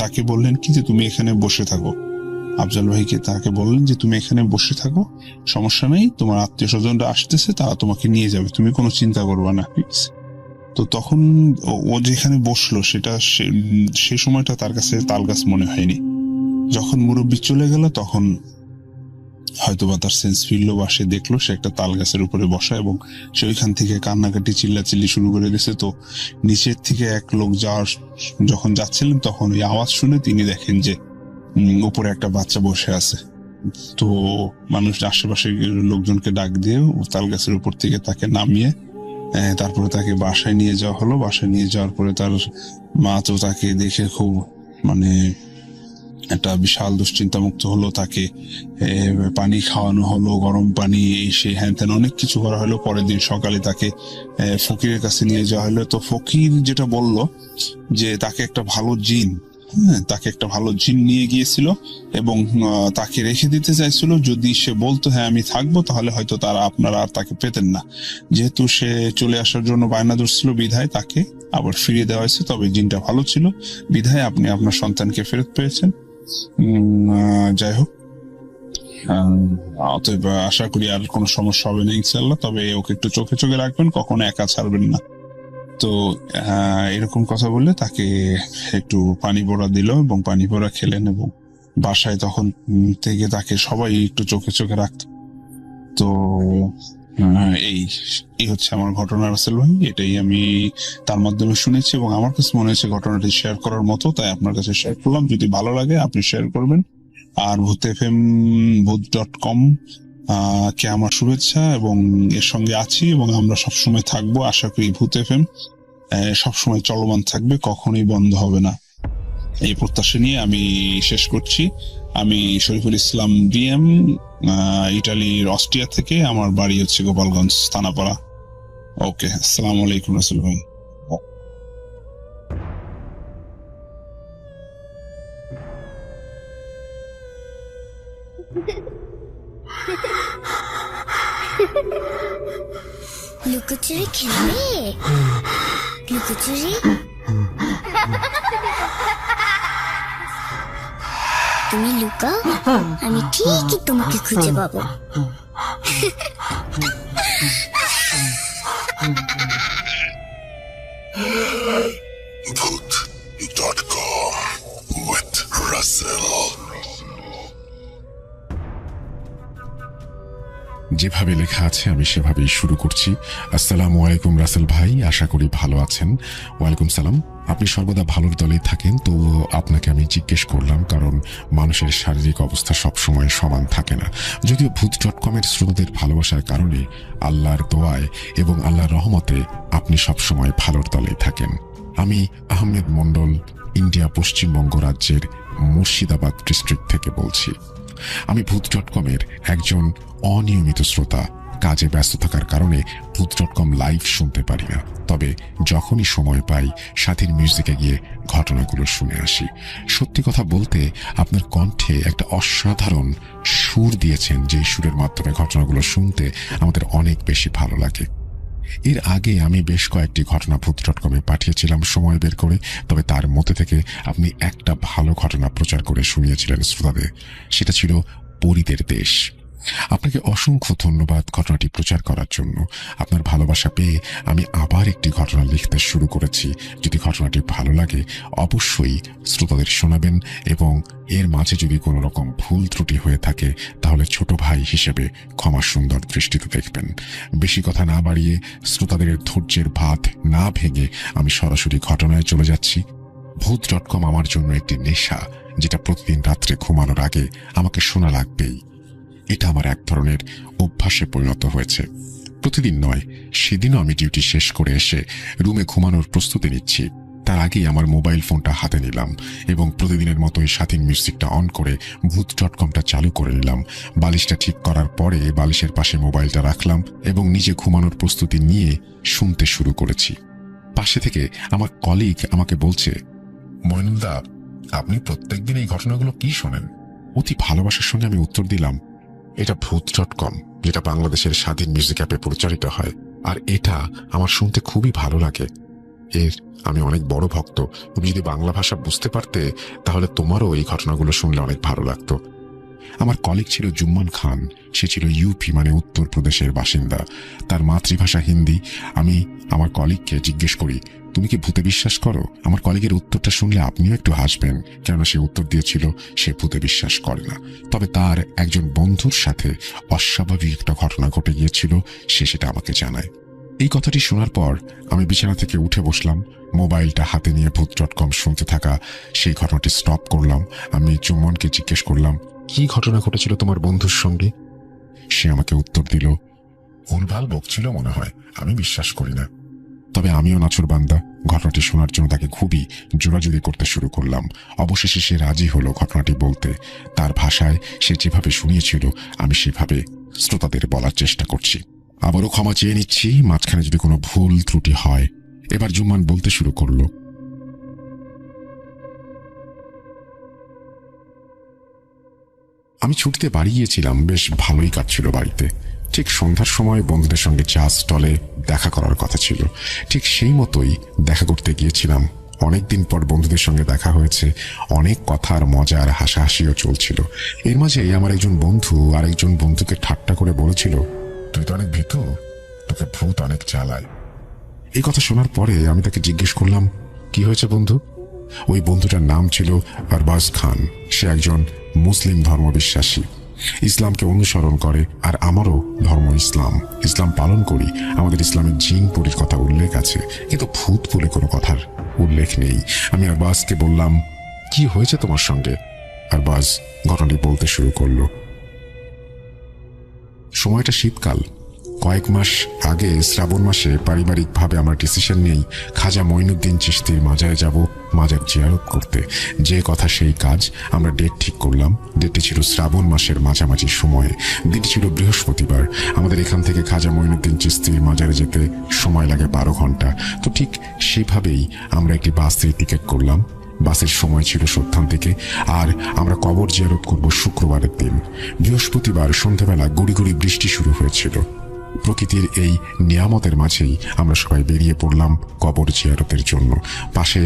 তাকে বললেন কি যে তুমি এখানে বসে থাকো। আফজল ভাইকে তাকে বললেন যে তুমি এখানে বসে থাকো, সমস্যা নেই, তোমার আত্মীয় স্বজনরা আসতেছে, তারা তোমাকে নিয়ে যাবে, তুমি কোনো চিন্তা করবা না। তো তখন ও যেখানে বসলো সেটা সে সময়টা তার কাছে তাল গাছ মনে হয়নি। যখন মুরব্বী চলে গেল তখন হয়তোবা তার সেন্স ফিরলো, বা সে দেখলো সে একটা তাল গাছের উপরে বসা, এবং সে ওইখান থেকে কান্নাকাটি চিল্লাচিল্লি শুরু করে দিয়েছে। তো নিচের থেকে এক লোক যখন যাচ্ছিলেন, তখন ওই আওয়াজ শুনে তিনি দেখেন যে উপরে একটা বাচ্চা বসে আছে। তো মানুষ আশেপাশের লোকজনকে ডাক দিয়ে তাল গাছের উপর থেকে তাকে নামিয়ে তারপরে তাকে বাসায় নিয়ে যাওয়া হলো। বাসায় নিয়ে যাওয়ার পরে তার মা তো তাকে দেখে খুব একটা বিশাল দুশ্চিন্তা মুক্ত হলো, তাকে পানি খাওয়ানো হলো, গরম পানি, এই সেই হ্যান ত্যান অনেক কিছু করা হলো। পরের দিন সকালে তাকে ফকিরের কাছে নিয়ে যাওয়া হলো। তো ফকির যেটা বলল যে তাকে একটা ভালো জিন হ্যাঁ, তাকে একটা ভালো জিন নিয়ে গিয়েছিল এবং তাকে রেখে দিতে চাইছিল। যদি সে বলতো হ্যাঁ আমি থাকবো, তাহলে হয়তো আপনারা আর তাকে পেতেন না। যেহেতু সে চলে আসার জন্য বায়না ধরছিল, বিধায় তাকে আবার ফিরিয়ে দেওয়া হয়েছে। তবে জিনটা ভালো ছিল, বিধায় আপনি আপনার সন্তানকে ফেরত পেয়েছেন। যাই হোক, অতএব আশা করি আর কোনো সমস্যা হবে না ইনশাল্লাহ। তবে ওকে একটু চোখে চোখে রাখবেন, কখনো একা ছাড়বেন না। তো এরকম কথা বললে তাকে একটু পানি ভরা দিল এবং পানি ভরা খেলেন, এবং বাসায় তখন থেকে তাকে সবাই একটু চোখে চোখে রাখত। তো এই হচ্ছে আমার ঘটনা রাসেল ভাই। এটাই আমি তার মাধ্যমে শুনেছি এবং আমার কাছে মনে হয়েছে ঘটনাটি শেয়ার করার মতো, তাই আপনার কাছে শেয়ার করলাম। যদি ভালো লাগে আপনি শেয়ার করবেন। আর ভূত.com কে আমার শুভেচ্ছা, এবং এর সঙ্গে আছি এবং আমরা সবসময় থাকবো। আশা করি ভূত FM সবসময় চলমান থাকবে, কখনোই বন্ধ হবে না। এই প্রত্যাশা নিয়ে আমি শেষ করছি। আমি শরীফুল ইসলাম DM, ইটালির অস্ট্রিয়া থেকে। আমার বাড়ি হচ্ছে গোপালগঞ্জ থানাপাড়া। ওকে, আসসালামু আলাইকুম রাসেল ভাই। লুকোচুরি খেলবে? লুকোচুরি তুমি লুকাও, আমি ঠিকই তোমাকে খুঁজে পাবো। Voot.com with Russell. যেভাবে লেখা আছে আমি সেভাবেই শুরু করছি। আসসালামু আলাইকুম রাসেল ভাই, আশা করি ভালো আছেন। ওয়ালাইকুম সালাম। আপনি সর্বদা ভালোর দলেই থাকেন, তো আপনাকে আমি জিজ্ঞেস করলাম, কারণ মানুষের শারীরিক অবস্থা সবসময় সমান থাকে না। যদিও ভূত.com এর শ্রোতাদের ভালোবাসার কারণে, আল্লাহর দোয়ায় এবং আল্লাহর রহমতে আপনি সবসময় ভালোর দলেই থাকেন। আমি আহমেদ মন্ডল, ইন্ডিয়া, পশ্চিমবঙ্গ রাজ্যের মুর্শিদাবাদ ডিস্ট্রিক্ট থেকে বলছি। আমি ভূত.com এর একজন অনিয়মিত শ্রোতা। কাজে ব্যস্ত থাকার কারণে ভূত.com লাইভ শুনতে পারি না, তবে যখনই সময় পাই সাথীর মিউজিকে গিয়ে ঘটনাগুলো শুনে আসি। সত্যি কথা বলতে, আপনার কণ্ঠে একটা অসাধারণ সুর দিয়েছেন, যে সুরের মাধ্যমে ঘটনাগুলো শুনতে আমাদের অনেক বেশি ভালো লাগে। এর আগে আমি বেশ কয়েকটি ঘটনা ভূত.com এ পাঠিয়েছিলাম সময় বের করে, তবে তার মধ্যে থেকে আপনি একটা ভালো ঘটনা প্রচার করে শুনিয়েছিলেন শ্রোতাদের। সেটা ছিল পরীদের দেশ। আপনাকে অসংখ্য ধন্যবাদ ঘটনাটি প্রচার করার জন্য। আপনার ভালোবাসা পেয়ে আমি আবার একটি ঘটনা লিখতে শুরু করেছি। যদি ঘটনাটি ভালো লাগে অবশ্যই শ্রোতাদের শোনাবেন, এবং এর মাঝে যদি কোনো রকম ভুল ত্রুটি হয়ে থাকে তাহলে ছোট ভাই হিসেবে ক্ষমা সুন্দর দৃষ্টিতে দেখবেন। বেশি কথা না বাড়িয়ে, শ্রোতাদের ধৈর্যের ভাত না ভেঙে আমি সরাসরি ঘটনায় চলে যাচ্ছি। ভূত.com আমার জন্য একটি নেশা, যেটা প্রতিদিন রাত্রে ঘুমানোর আগে আমাকে শোনা লাগবেই। এটা আমার এক ধরনের অভ্যাসে পরিণত হয়েছে। প্রতিদিন নয়, সেদিনও আমি ডিউটি শেষ করে এসে রুমে ঘুমানোর প্রস্তুতি নিচ্ছি, তার আগেই আমার মোবাইল ফোনটা হাতে নিলাম এবং প্রতিদিনের মতোই সাথীর মিউজিকটা অন করে ভূত.comটা চালু করে নিলাম। বালিশটা ঠিক করার পরে বালিশের পাশে মোবাইলটা রাখলাম এবং নিজে ঘুমানোর প্রস্তুতি নিয়ে শুনতে শুরু করেছি। পাশে থেকে আমার কলিগ আমাকে বলছে, মইনুলদা, আপনি প্রত্যেকদিন এই ঘটনাগুলো কি শোনেন? অতি ভালোবাসার সঙ্গে আমি উত্তর দিলাম, এটা ভূত.com, যেটা বাংলাদেশের স্বাধীন মিউজিক অ্যাপে প্রচারিত হয়, আর এটা আমার শুনতে খুবই ভালো লাগে। এর আমি অনেক বড় ভক্ত। তুমি যদি বাংলা ভাষা বুঝতে পারতে তাহলে তোমারও এই ঘটনাগুলো শুনলে অনেক ভালো লাগতো। আমার কলিগ ছিল জুম্মান খান। সে ছিল ইউপি মানে উত্তরপ্রদেশের বাসিন্দা। তার মাতৃভাষা হিন্দি। আমি আমার কলিগকে জিজ্ঞেস করি, তুমি কি ভূতে বিশ্বাস করো? আমার কলিগের উত্তরটা শুনলে আপনিও একটু হাসবেন, কেননা সে উত্তর দিয়েছিল সে ভূতে বিশ্বাস করে না। তবে তার একজন বন্ধুর সাথে অস্বাভাবিক একটা ঘটনা ঘটে গিয়েছিল, সে সেটা আমাকে জানায়। এই কথাটি শোনার পর আমি বিছানা থেকে উঠে বসলাম, মোবাইলটা হাতে নিয়ে ভূত.com শুনতে থাকা সেই ঘটনাটি স্টপ করলাম। আমি জুম্মনকে জিজ্ঞেস করলাম, কি ঘটনা ঘটেছিল তোমার বন্ধুর সঙ্গে? সে আমাকে উত্তর দিল, ভুলভাল বকছিল মনে হয়, আমি বিশ্বাস করি না। তবে আমিও নাছোড়বান্দা। ঘটনাটি শোনার জন্য তাকে খুবই জোরাজুরি করতে শুরু করলাম। অবশেষে সে রাজি হলো ঘটনাটি বলতে। তার ভাষায় সে যেভাবে শুনিয়েছিল আমি সেভাবে শ্রোতাদের বলার চেষ্টা করছি। আবারও ক্ষমা চেয়ে নিচ্ছি মাঝখানে যদি কোনো ভুল ত্রুটি হয়। এবার জুম্মান বলতে শুরু করলো, আমি ছুটিতে বাড়ি গিয়েছিলাম, বেশ ভালোই কাটছিল বাড়িতে। ঠিক সন্ধ্যার সময় বন্ধুদের সঙ্গে চা স্টলে দেখা করার কথা ছিল। ঠিক সেই মতোই দেখা করতে গিয়েছিলাম। অনেকদিন পর বন্ধুদের সঙ্গে দেখা হয়েছে, অনেক কথা আর মজা আর হাসাহাসিও চলছিল। এর মাঝেই আমার একজন বন্ধু আরেকজন বন্ধুকে ঠাট্টা করে বলেছিল, তুই তো অনেক ভীতু, তোকে ভূত অনেক চালায়। এই কথা শোনার পরে আমি তাকে জিজ্ঞেস করলাম, কি হয়েছে বন্ধু? ওই বন্ধুটার নাম ছিল আরবাজ খান। সে একজন মুসলিম ধর্মবিশ্বাসী, ইসলামকে অনুসরণ করে। আর আমারও ধর্ম ইসলাম, ইসলাম পালন করি। আমাদের ইসলামের জিন পরির কথা উল্লেখ আছে, কিন্তু ভূত বলে কোনো কথার উল্লেখ নেই। আমি আরবাজকে বললাম, কি হয়েছে তোমার সঙ্গে? আরবাজ ঘটনাটি বলতে শুরু করলো। সময়টা শীতকাল। কয়েক মাস আগে শ্রাবণ মাসে পারিবারিকভাবে আমরা ডিসিশন নেই খাজা মঈনুদ্দিন চিশতির মাজারে যাব, মাজার জিয়ারত করতে। যে কথা সেই কাজ। আমরা ডেট ঠিক করলাম। ডেটটি ছিল শ্রাবণ মাসের মাঝামাঝি সময়ে। দিনটি ছিল বৃহস্পতিবার। আমাদের এখান থেকে খাজা মঈনুদ্দিন চিশতির মাজারে যেতে সময় লাগে 12 ঘন্টা। তো ঠিক সেভাবেই আমরা একটি বাসের টিকিট করলাম। বাসের সময় ছিল সন্ধ্যা থেকে, আর আমরা কবর জিয়ারত করব শুক্রবারের দিন। বৃহস্পতিবার সন্ধ্যাবেলা গুড়ি গুড়ি বৃষ্টি শুরু হয়েছিল। প্রকৃতির এই নিয়ামতের মাঝেই আমরা সবাই বেরিয়ে পড়লাম কবর জিয়ারতের জন্য। পাশে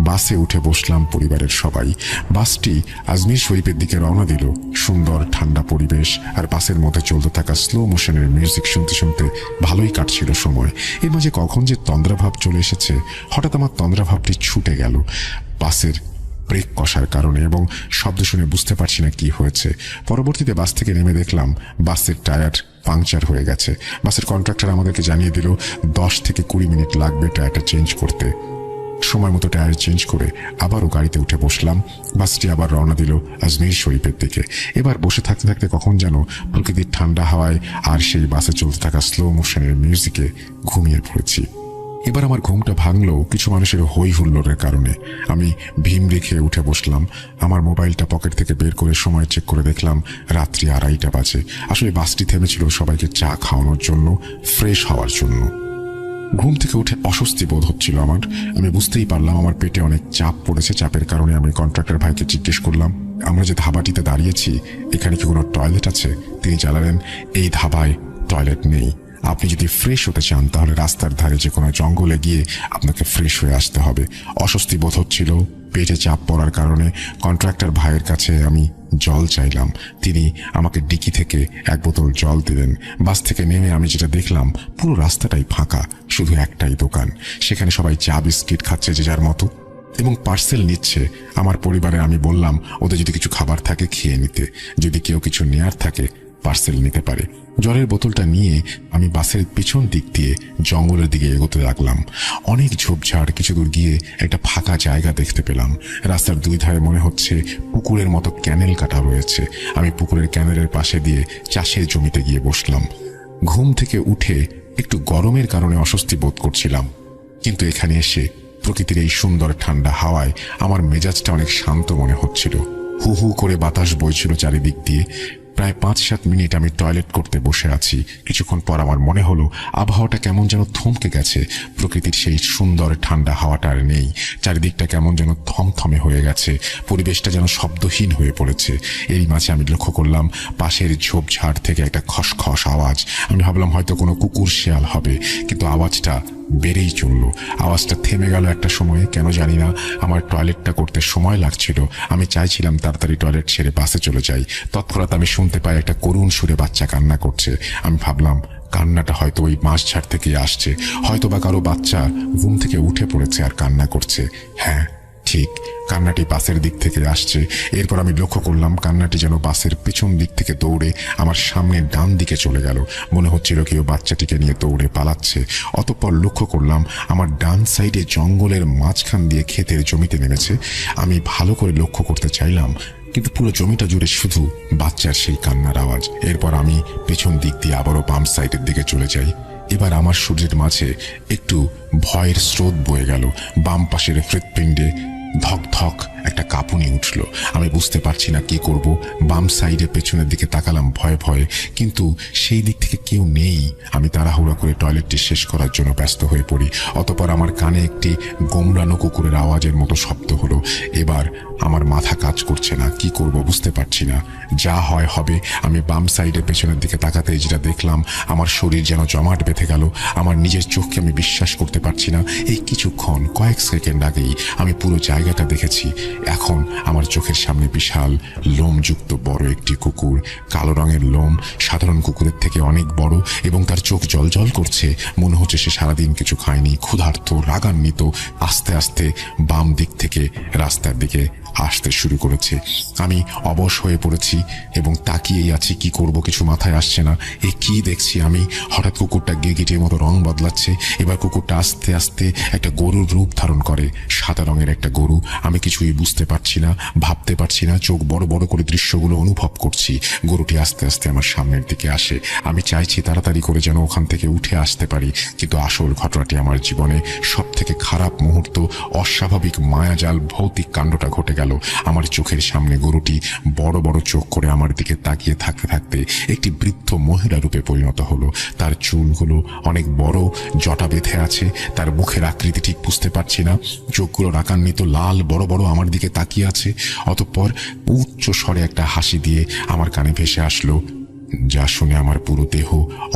বাসে উঠে বসলাম পরিবারের সবাই। বাসটি আজমির শরীফের দিকে রওনা দিল। সুন্দর ঠান্ডা পরিবেশ আর বাসের মধ্যে চলতে থাকা স্লো মোশনের মিউজিক শুনতে শুনতে ভালোই কাটছিল সময়। এর মাঝে কখন যে তন্দ্রাভাব চলে এসেছে, হঠাৎ আমার তন্দ্রাভাবটি ছুটে গেল বাসের ব্রেক কষার কারণে, এবং শব্দ শুনে বুঝতে পারছি না কি হয়েছে। পরবর্তীতে বাস থেকে নেমে দেখলাম বাসের টায়ার পাংচার হয়ে গেছে। বাসের কন্ট্রাক্টর আমাদেরকে জানিয়ে দিল 10 থেকে 20 মিনিট লাগবে টায়ারটা চেঞ্জ করতে। সময় মতো টায়ার চেঞ্জ করে আবারও গাড়িতে উঠে বসলাম। বাসটি আবার রওনা দিল আজমির শরীফের দিকে। এবার বসে থাকতে থাকতে কখন যেন প্রকৃতির ঠান্ডা হাওয়ায় আর সেই বাসে চলতে থাকা স্লো মোশনের মিউজিকে ঘুমিয়ে পড়েছি। এবার আমার ঘুমটা ভাঙলো কিছু মানুষের হই হুল্লোড়ের কারণে। আমি ভীম রেখে উঠে বসলাম। আমার মোবাইলটা পকেট থেকে বের করে সময় চেক করে দেখলাম রাত্রি 2:30 বাজে। আসলে বাসটি থেমেছিল সবাইকে চা খাওয়ানোর জন্য, ফ্রেশ হওয়ার জন্য। ঘুম থেকে উঠে অস্বস্তি বোধ হচ্ছিল আমার। আমি বুঝতেই পারলাম আমার পেটে অনেক চাপ পড়েছে। চাপের কারণে আমি কন্ট্রাক্টর ভাইকে জিজ্ঞেস করলাম, আমরা যে ধাবাটিতে দাঁড়িয়েছি এখানে কি কোনো টয়লেট আছে? তিনি জানালেন, এই ধাবায় টয়লেট নেই। আপনি যদি ফ্রেশ হতে চান তাহলে রাস্তার ধারে যে কোনো জঙ্গলে গিয়ে আপনাকে ফ্রেশ হয়ে আসতে হবে। অস্বস্তি বোধ হচ্ছিল, পেটে চাপ পড়ার কারণে কন্ট্রাক্টর ভাইয়ের কাছে আমি জল চাইলাম। তিনি আমাকে ডিকি থেকে 1 বোতল জল দিলেন। বাস থেকে নেমে আমি যেটা দেখলাম, পুরো রাস্তাটাই ফাঁকা, শুধু একটাই দোকান। সেখানে সবাই চা বিস্কিট খাচ্ছে যে যার মতো, এবং পার্সেল নিচ্ছে। আমার পরিবারে আমি বললাম ওদের যদি কিছু খাবার থাকে খেয়ে নিতে, যদি কেউ কিছু নেয়ার থাকে পার্সেল নিতে পারে। জলের বোতলটা নিয়ে আমি বাসের পিছন দিক দিয়ে জঙ্গলের দিকে এগোতে লাগলাম। অনেক ঝোপঝাড়। কিছু দূর গিয়ে একটা ফাঁকা জায়গা দেখতে পেলাম। রাস্তার 2 ধারে মনে হচ্ছে পুকুরের মতো ক্যানেল কাটা রয়েছে। আমি পুকুরের ক্যানেলের পাশে দিয়ে চাষের জমিতে গিয়ে বসলাম। ঘুম থেকে উঠে একটু গরমের কারণে অস্বস্তি বোধ করছিলাম, কিন্তু এখানে এসে প্রকৃতির এই সুন্দর ঠান্ডা হাওয়ায় আমার মেজাজটা অনেক শান্ত মনে হচ্ছিল। হু হু করে বাতাস বইছিল চারিদিক দিয়ে। প্রায় 5-7 মিনিট আমি টয়লেট করতে বসে আছি। কিছুক্ষণ পর আমার মনে হলো আবহাওয়াটা কেমন যেন থমকে গেছে। প্রকৃতির সেই সুন্দর ঠান্ডা হাওয়াটা আর নেই। চারিদিকটা কেমন যেন থমথমে হয়ে গেছে। পরিবেশটা যেন শব্দহীন হয়ে পড়েছে। এরই মাঝে আমি লক্ষ্য করলাম পাশের ঝোপঝাড় থেকে একটা খসখস আওয়াজ। আমি ভাবলাম হয়তো কোনো কুকুর শেয়াল হবে, কিন্তু আওয়াজটা বেড়েই চলল। আওয়াজটা থেমে গেল একটা সময়ে, কেন জানি না। আমার টয়লেটটা করতে সময় লাগছিল। আমি চাইছিলাম তাড়াতাড়ি টয়লেট ছেড়ে বাসে চলে যাই। তৎক্ষণাৎ আমি শুনতে পাই একটা করুণ সুরে বাচ্চা কান্না করছে। আমি ভাবলাম কান্নাটা হয়তো ওই বাঁশঝাড় থেকে আসছে, হয়তো বা কারো বাচ্চা ঘুম থেকে উঠে পড়েছে আর কান্না করছে। হ্যাঁ ঠিক, কান্নাটি বাসের দিক থেকে আসছে। এরপর আমি লক্ষ্য করলাম কান্নাটি যেন বাসের পেছন দিক থেকে দৌড়ে আমার সামনে ডান দিকে চলে গেল। মনে হচ্ছিল কেউ বাচ্চাটিকে নিয়ে দৌড়ে পালাচ্ছে। অতঃপর লক্ষ্য করলাম আমার ডান সাইডে জঙ্গলের মাঝখান দিয়ে ক্ষেতের জমিতে নেমেছে। আমি ভালো করে লক্ষ্য করতে চাইলাম, কিন্তু পুরো জমিটা জুড়ে শুধু বাচ্চার সেই কান্নার আওয়াজ। এরপর আমি পেছন দিক দিয়ে আবারও বাম সাইডের দিকে চলে যাই। এবার আমার শরীরের মাঝে একটু ভয়ের স্রোত বয়ে গেল। বাম পাশের হৃৎপিণ্ডে ধক ধক একটা কাঁপুনি উঠল। আমি বুঝতে পারছি না কি করব। বাম সাইডে পেছনের দিকে তাকালাম ভয়ে ভয়ে, কিন্তু সেই দিক থেকে কেউ নেই। আমি তাড়াহুড়া করে টয়লেটটি শেষ করার জন্য ব্যস্ত হয়ে পড়ি। অতঃপর আমার কানে একটি গোমড়ানো কুকুরের আওয়াজের মতো শব্দ হলো। এবার আমার মাথা কাজ করছে না, কি করব বুঝতে পারছি না। যা হয় হবে। আমি বাম সাইডে পেছনের দিকে তাকাতেই যেটা দেখলাম, আমার শরীর যেন জমাট বেঁধে গেল। আমার নিজের চোখকে আমি বিশ্বাস করতে পারছি না। এই কিছুক্ষণ কয়েক সেকেন্ড আগেই আমি পুরো জায়গাটা দেখেছি। এখন আমার চোখের সামনে বিশাল লোমযুক্ত বড় একটি কুকুর। কালো রঙের লোম, সাধারণ কুকুরের থেকে অনেক বড়, এবং তার চোখ জলজল করছে। মনে হচ্ছে সে সারাদিন কিছু খায়নি, ক্ষুধার্ত, রাগান্বিত। আস্তে আস্তে বাম দিক থেকে রাস্তার দিকে আসতে শুরু করেছে। আমি অবশ হয়ে পড়েছি এবং তাকিয়েই আছি, কি করব কিছু মাথায় আসছে না। এ কি দেখছি আমি? হঠাৎ কুকুরটা গিরগিটির মতো রং বদলাচ্ছে। এবার কুকুরটা আস্তে আস্তে একটা গরুর রূপ ধারণ করে, সাদা রঙের একটা গরু। আমি কিছুই বুঝতে পারছি না, ভাবতে পারছি না, চোখ বড় বড় করে দৃশ্যগুলো অনুভব করছি। গরুটি আস্তে আস্তে আমার সামনের দিকে আসে। আমি চাইছি তাড়াতাড়ি করে যেন ওখান থেকে উঠে আসতে পারি, কিন্তু আসল ঘটনাটি আমার জীবনে সব থেকে খারাপ মুহূর্ত, অস্বাভাবিক মায়াজাল ভৌতিক কাণ্ডটা ঘটে গেল। আমার চোখের সামনে গরুটি বড় বড় চোখ করে আমার দিকে তাকিয়ে থাকতে থাকতে একটি বৃদ্ধ মহিলা রূপে পরিণত হলো। তার চুলগুলো অনেক বড়, জটা বেঁধে আছে। তার মুখের আকৃতি ঠিক বুঝতে পারছি না। চোখগুলো রাগান্বিত, লাল, বড় বড় আমার দিকে তাকিয়ে আছে। অতঃপর উচ্চ স্বরে একটা হাসি দিয়ে আমার কানে ভেসে আসলো, যা শুনে আমার পুরো দেহ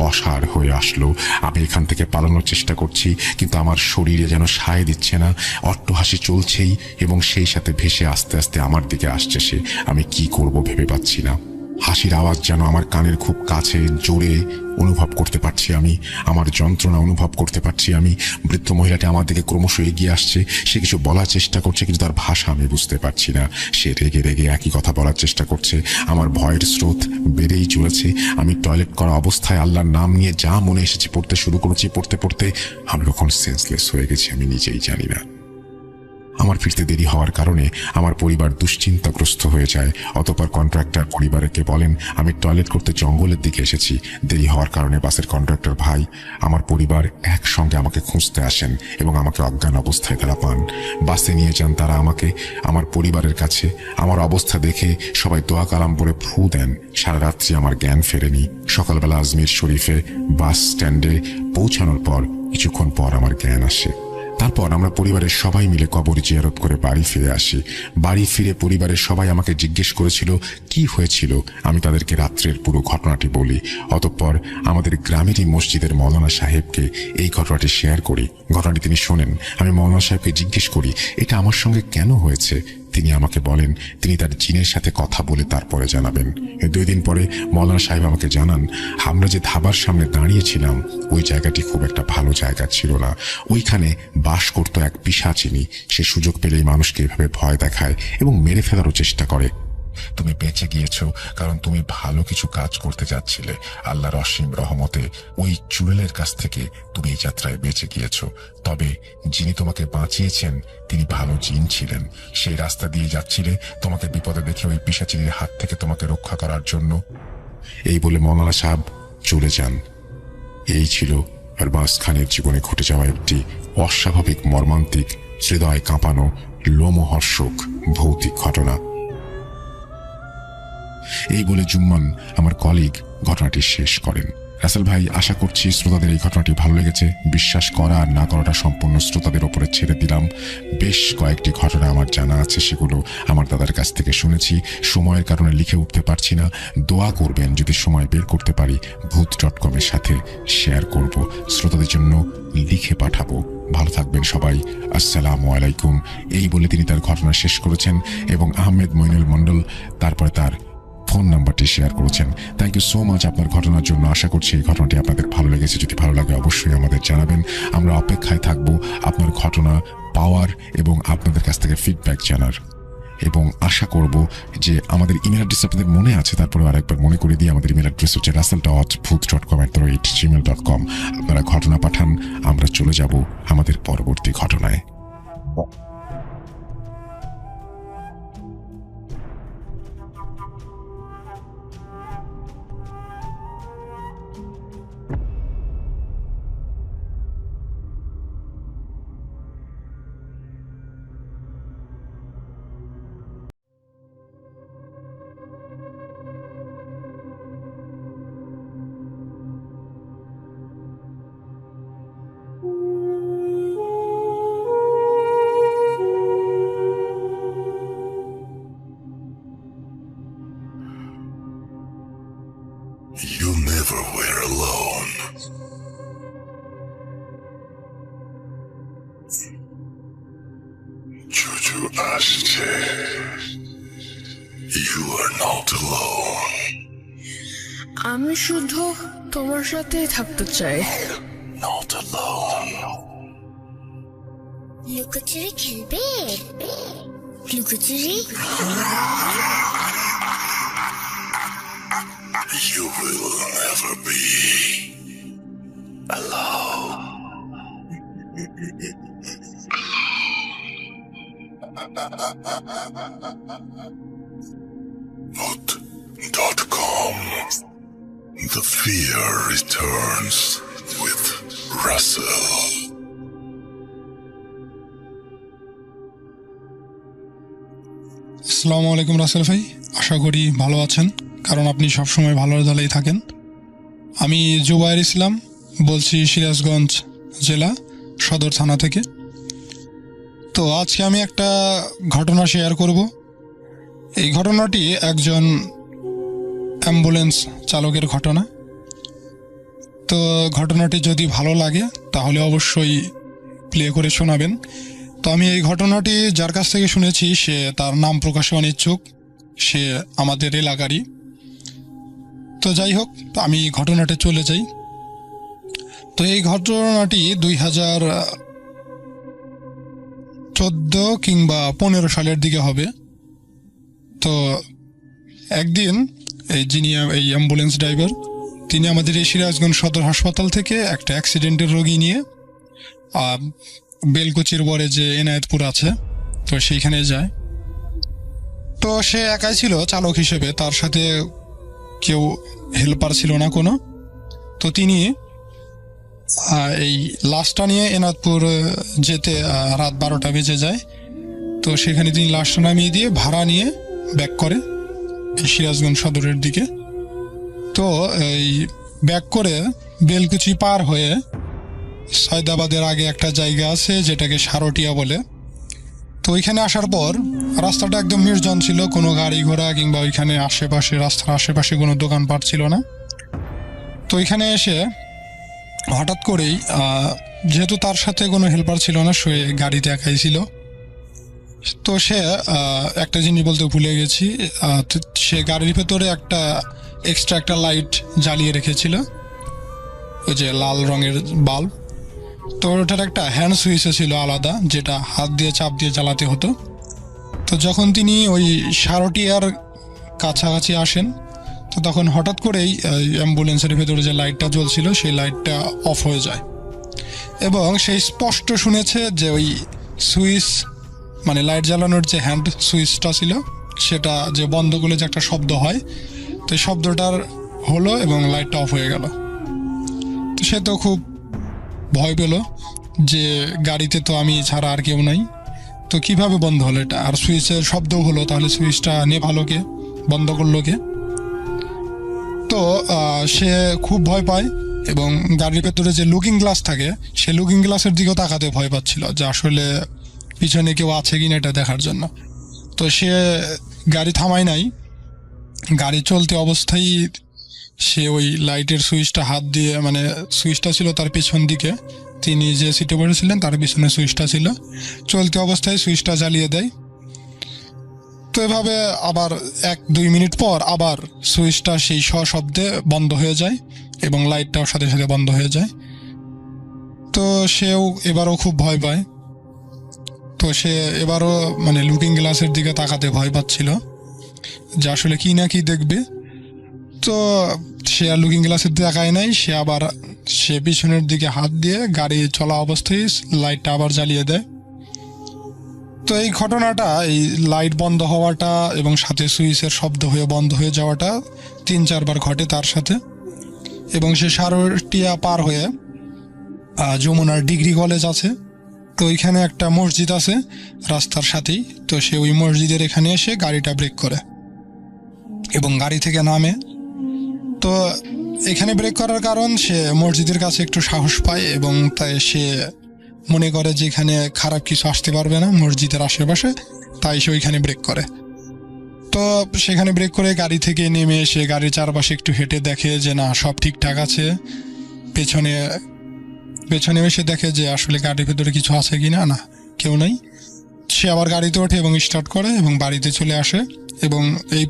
অসাড় হয়ে আসলো। আমি এখান থেকে পালানোর চেষ্টা করছি, কিন্তু আমার শরীরে যেন সায় দিচ্ছে না। অট্টহাসি চলছেই, এবং সেই সাথে ভেসে আস্তে আস্তে আমার দিকে আসছে সে। আমি কি করব ভেবে পাচ্ছি না। হাসির আওয়াজ যেন আমার কানের খুব কাছে, জোরে অনুভব করতে পারছি আমি। আমার যন্ত্রণা অনুভব করতে পারছি আমি। বৃদ্ধ মহিলাটি আমার দিকে ক্রমশ এগিয়ে আসছে। সে কিছু বলার চেষ্টা করছে, কিন্তু তার ভাষা আমি বুঝতে পারছি না। সে রেগে রেগে একই কথা বলার চেষ্টা করছে। আমার ভয়ের স্রোত বেড়েই চলেছে। আমি টয়লেট করা অবস্থায় আল্লাহর নাম নিয়ে যা মনে এসেছে পড়তে শুরু করেছি। পড়তে পড়তে আমি কখন সেন্সলেস হয়ে গেছি আমি নিজেই জানি না। আমার ফিরতে দেরি হওয়ার কারণে আমার পরিবার দুশ্চিন্তাগ্রস্ত হয়ে যায়। অতঃপর কন্ট্রাক্টর পরিবারকে বলেন আমি টয়লেট করতে জঙ্গলের দিকে এসেছি। দেরি হওয়ার কারণে বাসের কন্ট্রাক্টর ভাই, আমার পরিবার একসঙ্গে আমাকে খুঁজতে আসেন এবং আমাকে অজ্ঞান অবস্থায় তারা পান। বাসে নিয়ে যান তারা আমাকে আমার পরিবারের কাছে। আমার অবস্থা দেখে সবাই দোয়া কালাম বলে ফু দেন। সারা রাত্রি আমার জ্ঞান ফেরেনি। সকালবেলা আজমির শরীফে বাস স্ট্যান্ডে পৌঁছানোর পর কিছুক্ষণ পর আমার জ্ঞান আসে। তারপর আমরা পরিবারের সবাই মিলে কবর জিয়ারত করে বাড়ি ফিরে আসি। বাড়ি ফিরে পরিবারের সবাই আমাকে জিজ্ঞেস করেছিল কি হয়েছিল। আমি তাদেরকে রাত্রের পুরো ঘটনাটি বলি। অতঃপর আমাদের গ্রামেরই মসজিদের মৌলানা সাহেবকে এই ঘটনাটি শেয়ার করি। ঘটনাটি তিনি শোনেন। আমি মৌলানা সাহেবকে জিজ্ঞেস করি এটা আমার সঙ্গে কেন হয়েছে। তিনি আমাকে বলেন তিনি তার জিনের সাথে কথা বলে তারপরে জানাবেন। 2 দিন পরে মৌলানা সাহেব আমাকে জানান আমরা যে ধাবার সামনে দাঁড়িয়েছিলাম ওই জায়গাটি খুব একটা ভালো জায়গা ছিল না। ওইখানে বাস করত এক পিশাচিনী। সে সুযোগ পেলেই মানুষকে এভাবে ভয় দেখায় এবং মেরে ফেলারও চেষ্টা করে। তুমি বেঁচে গিয়েছো কারণ তুমি ভালো কিছু কাজ করতে যাচ্ছিলে। আল্লাহর অসীম রহমতে ওই চুড়েলের কাছ থেকে তুমি এই যাত্রায় বেঁচে গিয়েছো। তবে যিনি তোমাকে বাঁচিয়েছেন তিনি ভালো জিন ছিলেন। সেই রাস্তা দিয়ে যাচ্ছিলে, তোমাকে বিপদে দেখে ওই পিশাচিনীর হাত থেকে তোমাকে রক্ষা করার জন্য। এই বলে মৌলানা সাহেব চলে যান। এই ছিল আরবাজ খানের জীবনে ঘটে যাওয়া একটি অস্বাভাবিক, মর্মান্তিক, হৃদয় কাঁপানো, লোমহর্ষক ভৌতিক ঘটনা। এই বলে জুম্মান আমার কলিগ ঘটনাটি শেষ করেন। রাসেল ভাই, আশা করছি শ্রোতাদের এই ঘটনাটি ভালো লেগেছে। বিশ্বাস করা আর না করাটা সম্পূর্ণ শ্রোতাদের ওপরে ছেড়ে দিলাম। বেশ কয়েকটি ঘটনা আমার জানা আছে, সেগুলো আমার দাদার কাছ থেকে শুনেছি। সময়ের কারণে লিখে উঠতে পারছি না। দোয়া করবেন যদি সময় বের করতে পারি ভূত.com এর সাথে শেয়ার করব, শ্রোতাদের জন্য লিখে পাঠাবো। ভালো থাকবেন সবাই। আসসালামু আলাইকুম। এই বলে তিনি তার ঘটনা শেষ করেছেন এবং আহমেদ মইনুল মন্ডল তারপরে তার ফোন নাম্বারটি শেয়ার করেছেন। থ্যাংক ইউ সো মাচ আপনার ঘটনার জন্য। আশা করছি এই ঘটনাটি আপনাদের ভালো লেগেছে। যদি ভালো লাগে অবশ্যই আমাদের জানাবেন। আমরা অপেক্ষায় থাকবো আপনার ঘটনা পাওয়ার এবং আপনাদের কাছ থেকে ফিডব্যাক জানার। এবং আশা করব যে আমাদের ইমেল অ্যাড্রেস আপনাদের মনে আছে, তারপরে আরেকবার মনে করে দিয়ে আমাদের ইমেল অ্যাড্রেস হচ্ছে russell.booth.com@gmail.com। আপনারা ঘটনা পাঠান, আমরা চলে যাব আমাদের পরবর্তী ঘটনায়। জুজু আসছে। You are not alone. আমি শুধু তোমার সাথেই থাকতে চাই। Not alone. লুকোচুরি খেলবে? লুকোচুরি? You will never be alone. Not.com. The fear returns with Russell. আসসালামু আলাইকুম রাসেল ভাই, আশা করি ভালো আছেন, কারণ আপনি সবসময় ভালো দলেই থাকেন। আমি জুবায়ের ইসলাম বলছি, সিরাজগঞ্জ জেলা সদর থানা থেকে। তো আজকে আমি একটা ঘটনা শেয়ার করব। এই ঘটনাটি একজন অ্যাম্বুলেন্স চালকের ঘটনা। তো ঘটনাটি যদি ভালো লাগে তাহলে অবশ্যই প্লে করে শোনাবেন। তো আমি এই ঘটনাটি যার কাছ থেকে শুনেছি সে তার নাম প্রকাশে অনিচ্ছুক, সে আমাদের এলাকারই। তো যাই হোক, আমি ঘটনাটা চলে যাই। তো এই ঘটনাটি 2014 কিংবা 15 সালের দিকে হবে। তো একদিন যিনি এই অ্যাম্বুলেন্স ড্রাইভার, তিনি আমাদের এই সিরাজগঞ্জ সদর হাসপাতাল থেকে একটা অ্যাক্সিডেন্টের রোগী নিয়ে বেলকুচির পরে যে এনায়েতপুর আছে, তো সেইখানে যায়। তো সে একাই ছিল চালক হিসেবে, তার সাথে কেউ হেল্পার ছিল না কোনো। তো তিনি এই লাশটা নিয়ে এনায়েতপুর যেতে রাত 12টা বেজে যায়। তো সেখানে তিনি লাশটা নামিয়ে দিয়ে ভাড়া নিয়ে ব্যাক করে এই সিরাজগঞ্জ সদরের দিকে। তো এই ব্যাক করে বেলকুচি পার হয়ে সয়দাবাদের আগে একটা জায়গা আছে যেটাকে সারটিয়া বলে। তো ওইখানে আসার পর রাস্তাটা একদম নির্জন ছিল, কোনো গাড়ি ঘোড়া কিংবা ওইখানে আশেপাশে রাস্তার আশেপাশে কোনো দোকানপাট ছিল না। তো ওইখানে এসে হঠাৎ করেই যেহেতু তার সাথে কোনো হেল্পার ছিল না, সে গাড়িতে একাই ছিল। তো সে একটা জিনিস বলতে ভুলে গেছি, সে গাড়ির ভেতরে একটা এক্সট্রা একটা লাইট জ্বালিয়ে রেখেছিল, ওই যে লাল রঙের বাল্ব। তো ওটার একটা হ্যান্ড সুইচে ছিল আলাদা, যেটা হাত দিয়ে চাপ দিয়ে জ্বালাতে হতো। তো যখন তিনি ওই সারটিয়ার কাছাকাছি আসেন, তো তখন হঠাৎ করেই অ্যাম্বুলেন্সের ভেতরে যে লাইটটা জ্বলছিল সেই লাইটটা অফ হয়ে যায়, এবং সেই স্পষ্ট শুনেছে যে ওই সুইচ মানে লাইট জ্বালানোর যে হ্যান্ড সুইচটা ছিল সেটা যে বন্ধ করলে যে একটা শব্দ হয়, তো এই শব্দটার হলো এবং লাইটটা অফ হয়ে গেল। তো সে তো খুব ভয় পেল যে গাড়িতে তো আমি ছাড়া আর কেউ নাই, তো কিভাবে বন্ধ হলো এটা, আর সুইচের শব্দও হলো, তাহলে সুইচটা নেভালো কে, বন্ধ করলো কে? তো সে খুব ভয় পায় এবং গাড়ির ভেতরে যে লুকিং গ্লাস থাকে সে লুকিং গ্লাসের দিকেও তাকাতে ভয় পাচ্ছিল যে আসলে পিছনে কেউ আছে কিনা এটা দেখার জন্য। তো সে গাড়ি থামায় নাই, গাড়ি চলতে অবস্থায় সে ওই লাইটের সুইচটা হাত দিয়ে, মানে সুইচটা ছিল তার পিছন দিকে, তিনি যে সিটে বসেছিলেন তার পিছনে সুইচটা ছিল, চলতি অবস্থায় সুইচটা জ্বালিয়ে দেয়। তো এভাবে আবার 1-2 মিনিট পর আবার সুইচটা সেই সশব্দে বন্ধ হয়ে যায় এবং লাইটটাও সাথে সাথে বন্ধ হয়ে যায়। তো সেও এবারও খুব ভয় পায়। তো সে এবারও মানে লুকিং গ্লাসের দিকে তাকাতে ভয় পাচ্ছিল যে আসলে কি না কি দেখবে। তো সে আর লুকিং গ্লাসের দিকে তাকায় নাই, সে পিছনের দিকে হাত দিয়ে গাড়ি চলা অবস্থায় লাইটটা আবার জ্বালিয়ে দেয়। তো এই ঘটনাটা, এই লাইট বন্ধ হওয়াটা এবং সাথে সুইচের শব্দ হয়ে বন্ধ হয়ে যাওয়াটা 3-4 বার ঘটে তার সাথে। এবং সে সারটিয়া পার হয়ে যমুনার ডিগ্রি কলেজ আছে, তো ওইখানে একটা মসজিদ আছে রাস্তার সাথেই। তো সে ওই মসজিদের এখানে এসে গাড়িটা ব্রেক করে এবং গাড়ি থেকে নামে। তো এখানে ব্রেক করার কারণ সে মসজিদের কাছে একটু সাহস পায় এবং তাই সে মনে করে যে এখানে খারাপ কিছু আসতে পারবে না মসজিদের আশেপাশে, তাই সে ওইখানে ব্রেক করে। তো সেখানে ব্রেক করে গাড়ি থেকে নেমে এসে গাড়ির চারপাশে একটু হেঁটে দেখে যে না, সব ঠিকঠাক আছে। পেছনে এসে দেখে যে আসলে গাড়ির ভেতরে কিছু আছে কিনা, না কেউ নাই। সে আবার গাড়িতে ওঠে এবং স্টার্ট করে এবং বাড়িতে চলে আসে, এবং এই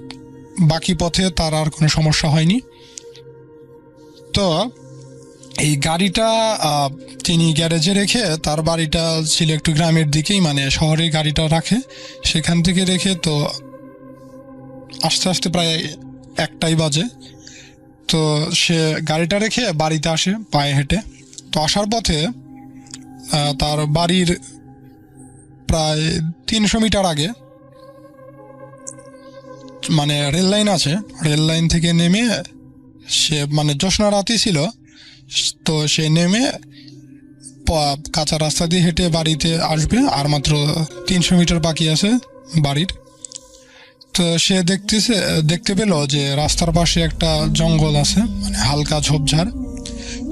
বাকি পথে তার আর কোনো সমস্যা হয়নি। তো এই গাড়িটা তিনি গ্যারেজে রেখে, তার বাড়িটা ছিল একটু গ্রামের দিকেই, মানে শহরে গাড়িটা রাখে, সেখান থেকে রেখে তো আস্তে আস্তে প্রায় 1টাই বাজে। তো সে গাড়িটা রেখে বাড়িতে আসে পায়ে হেঁটে। তো আসার পথে তার বাড়ির প্রায় 300 মিটার আগে মানে রেল লাইন আছে, রেল লাইন থেকে নেমে সে, মানে জ্যোৎস্না রাতই ছিল, তো সে নেমে কাঁচা রাস্তা দিয়ে হেঁটে বাড়িতে আসবে, আর মাত্র 300 মিটার বাকি আছে বাড়ির। তো সে দেখতে পেল যে রাস্তার পাশে একটা জঙ্গল আছে, মানে হালকা ঝোপঝাড়।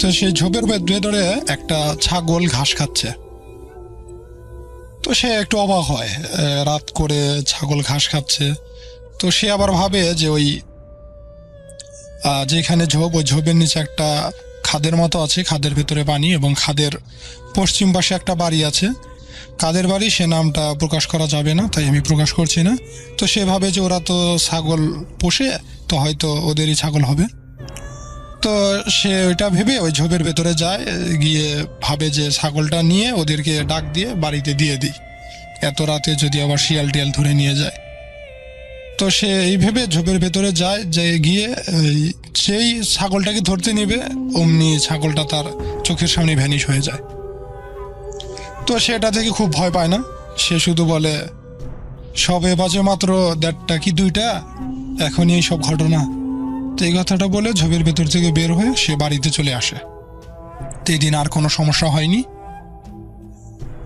তো সেই ঝোপের ভেতরে একটা ছাগল ঘাস খাচ্ছে। তো সে একটু অবাক হয়, রাত করে ছাগল ঘাস খাচ্ছে। তো সে আবার ভাবে যে ওই যেখানে ঝোপ, ওই ঝোপের নিচে একটা খাদের মতো আছে, খাদের ভেতরে পানি, এবং খাদের পশ্চিম পাশে একটা বাড়ি আছে। কাদের বাড়ি সে নামটা প্রকাশ করা যাবে না, তাই আমি প্রকাশ করছি না। তো সে ভাবে যে ওরা তো ছাগল পোষে, তো হয়তো ওদেরই ছাগল হবে। তো সে ওইটা ভেবে ওই ঝোপের ভেতরে যায়, গিয়ে ভাবে যে ছাগলটা নিয়ে ওদেরকে ডাক দিয়ে বাড়িতে দিয়ে দিই, এত রাতে যদি আবার শিয়াল টিয়াল ধরে নিয়ে যায়। তো সে এই ভেবে ঝোপের ভেতরে যায়, যে গিয়ে সেই ছাগলটাকে ধরতে নেবে, অমনি ছাগলটা তার চোখের সামনে ভ্যানিশ হয়ে যায়। তো সেটা থেকে খুব ভয় পায় না, সে শুধু বলে সবে বাজে মাত্র 1:30 কি 2টা, এখনই এই সব ঘটনা। তো এই কথাটা বলে ঝোপের ভেতর থেকে বের হয়ে সে বাড়িতে চলে আসে। তো এই দিন আর কোনো সমস্যা হয়নি।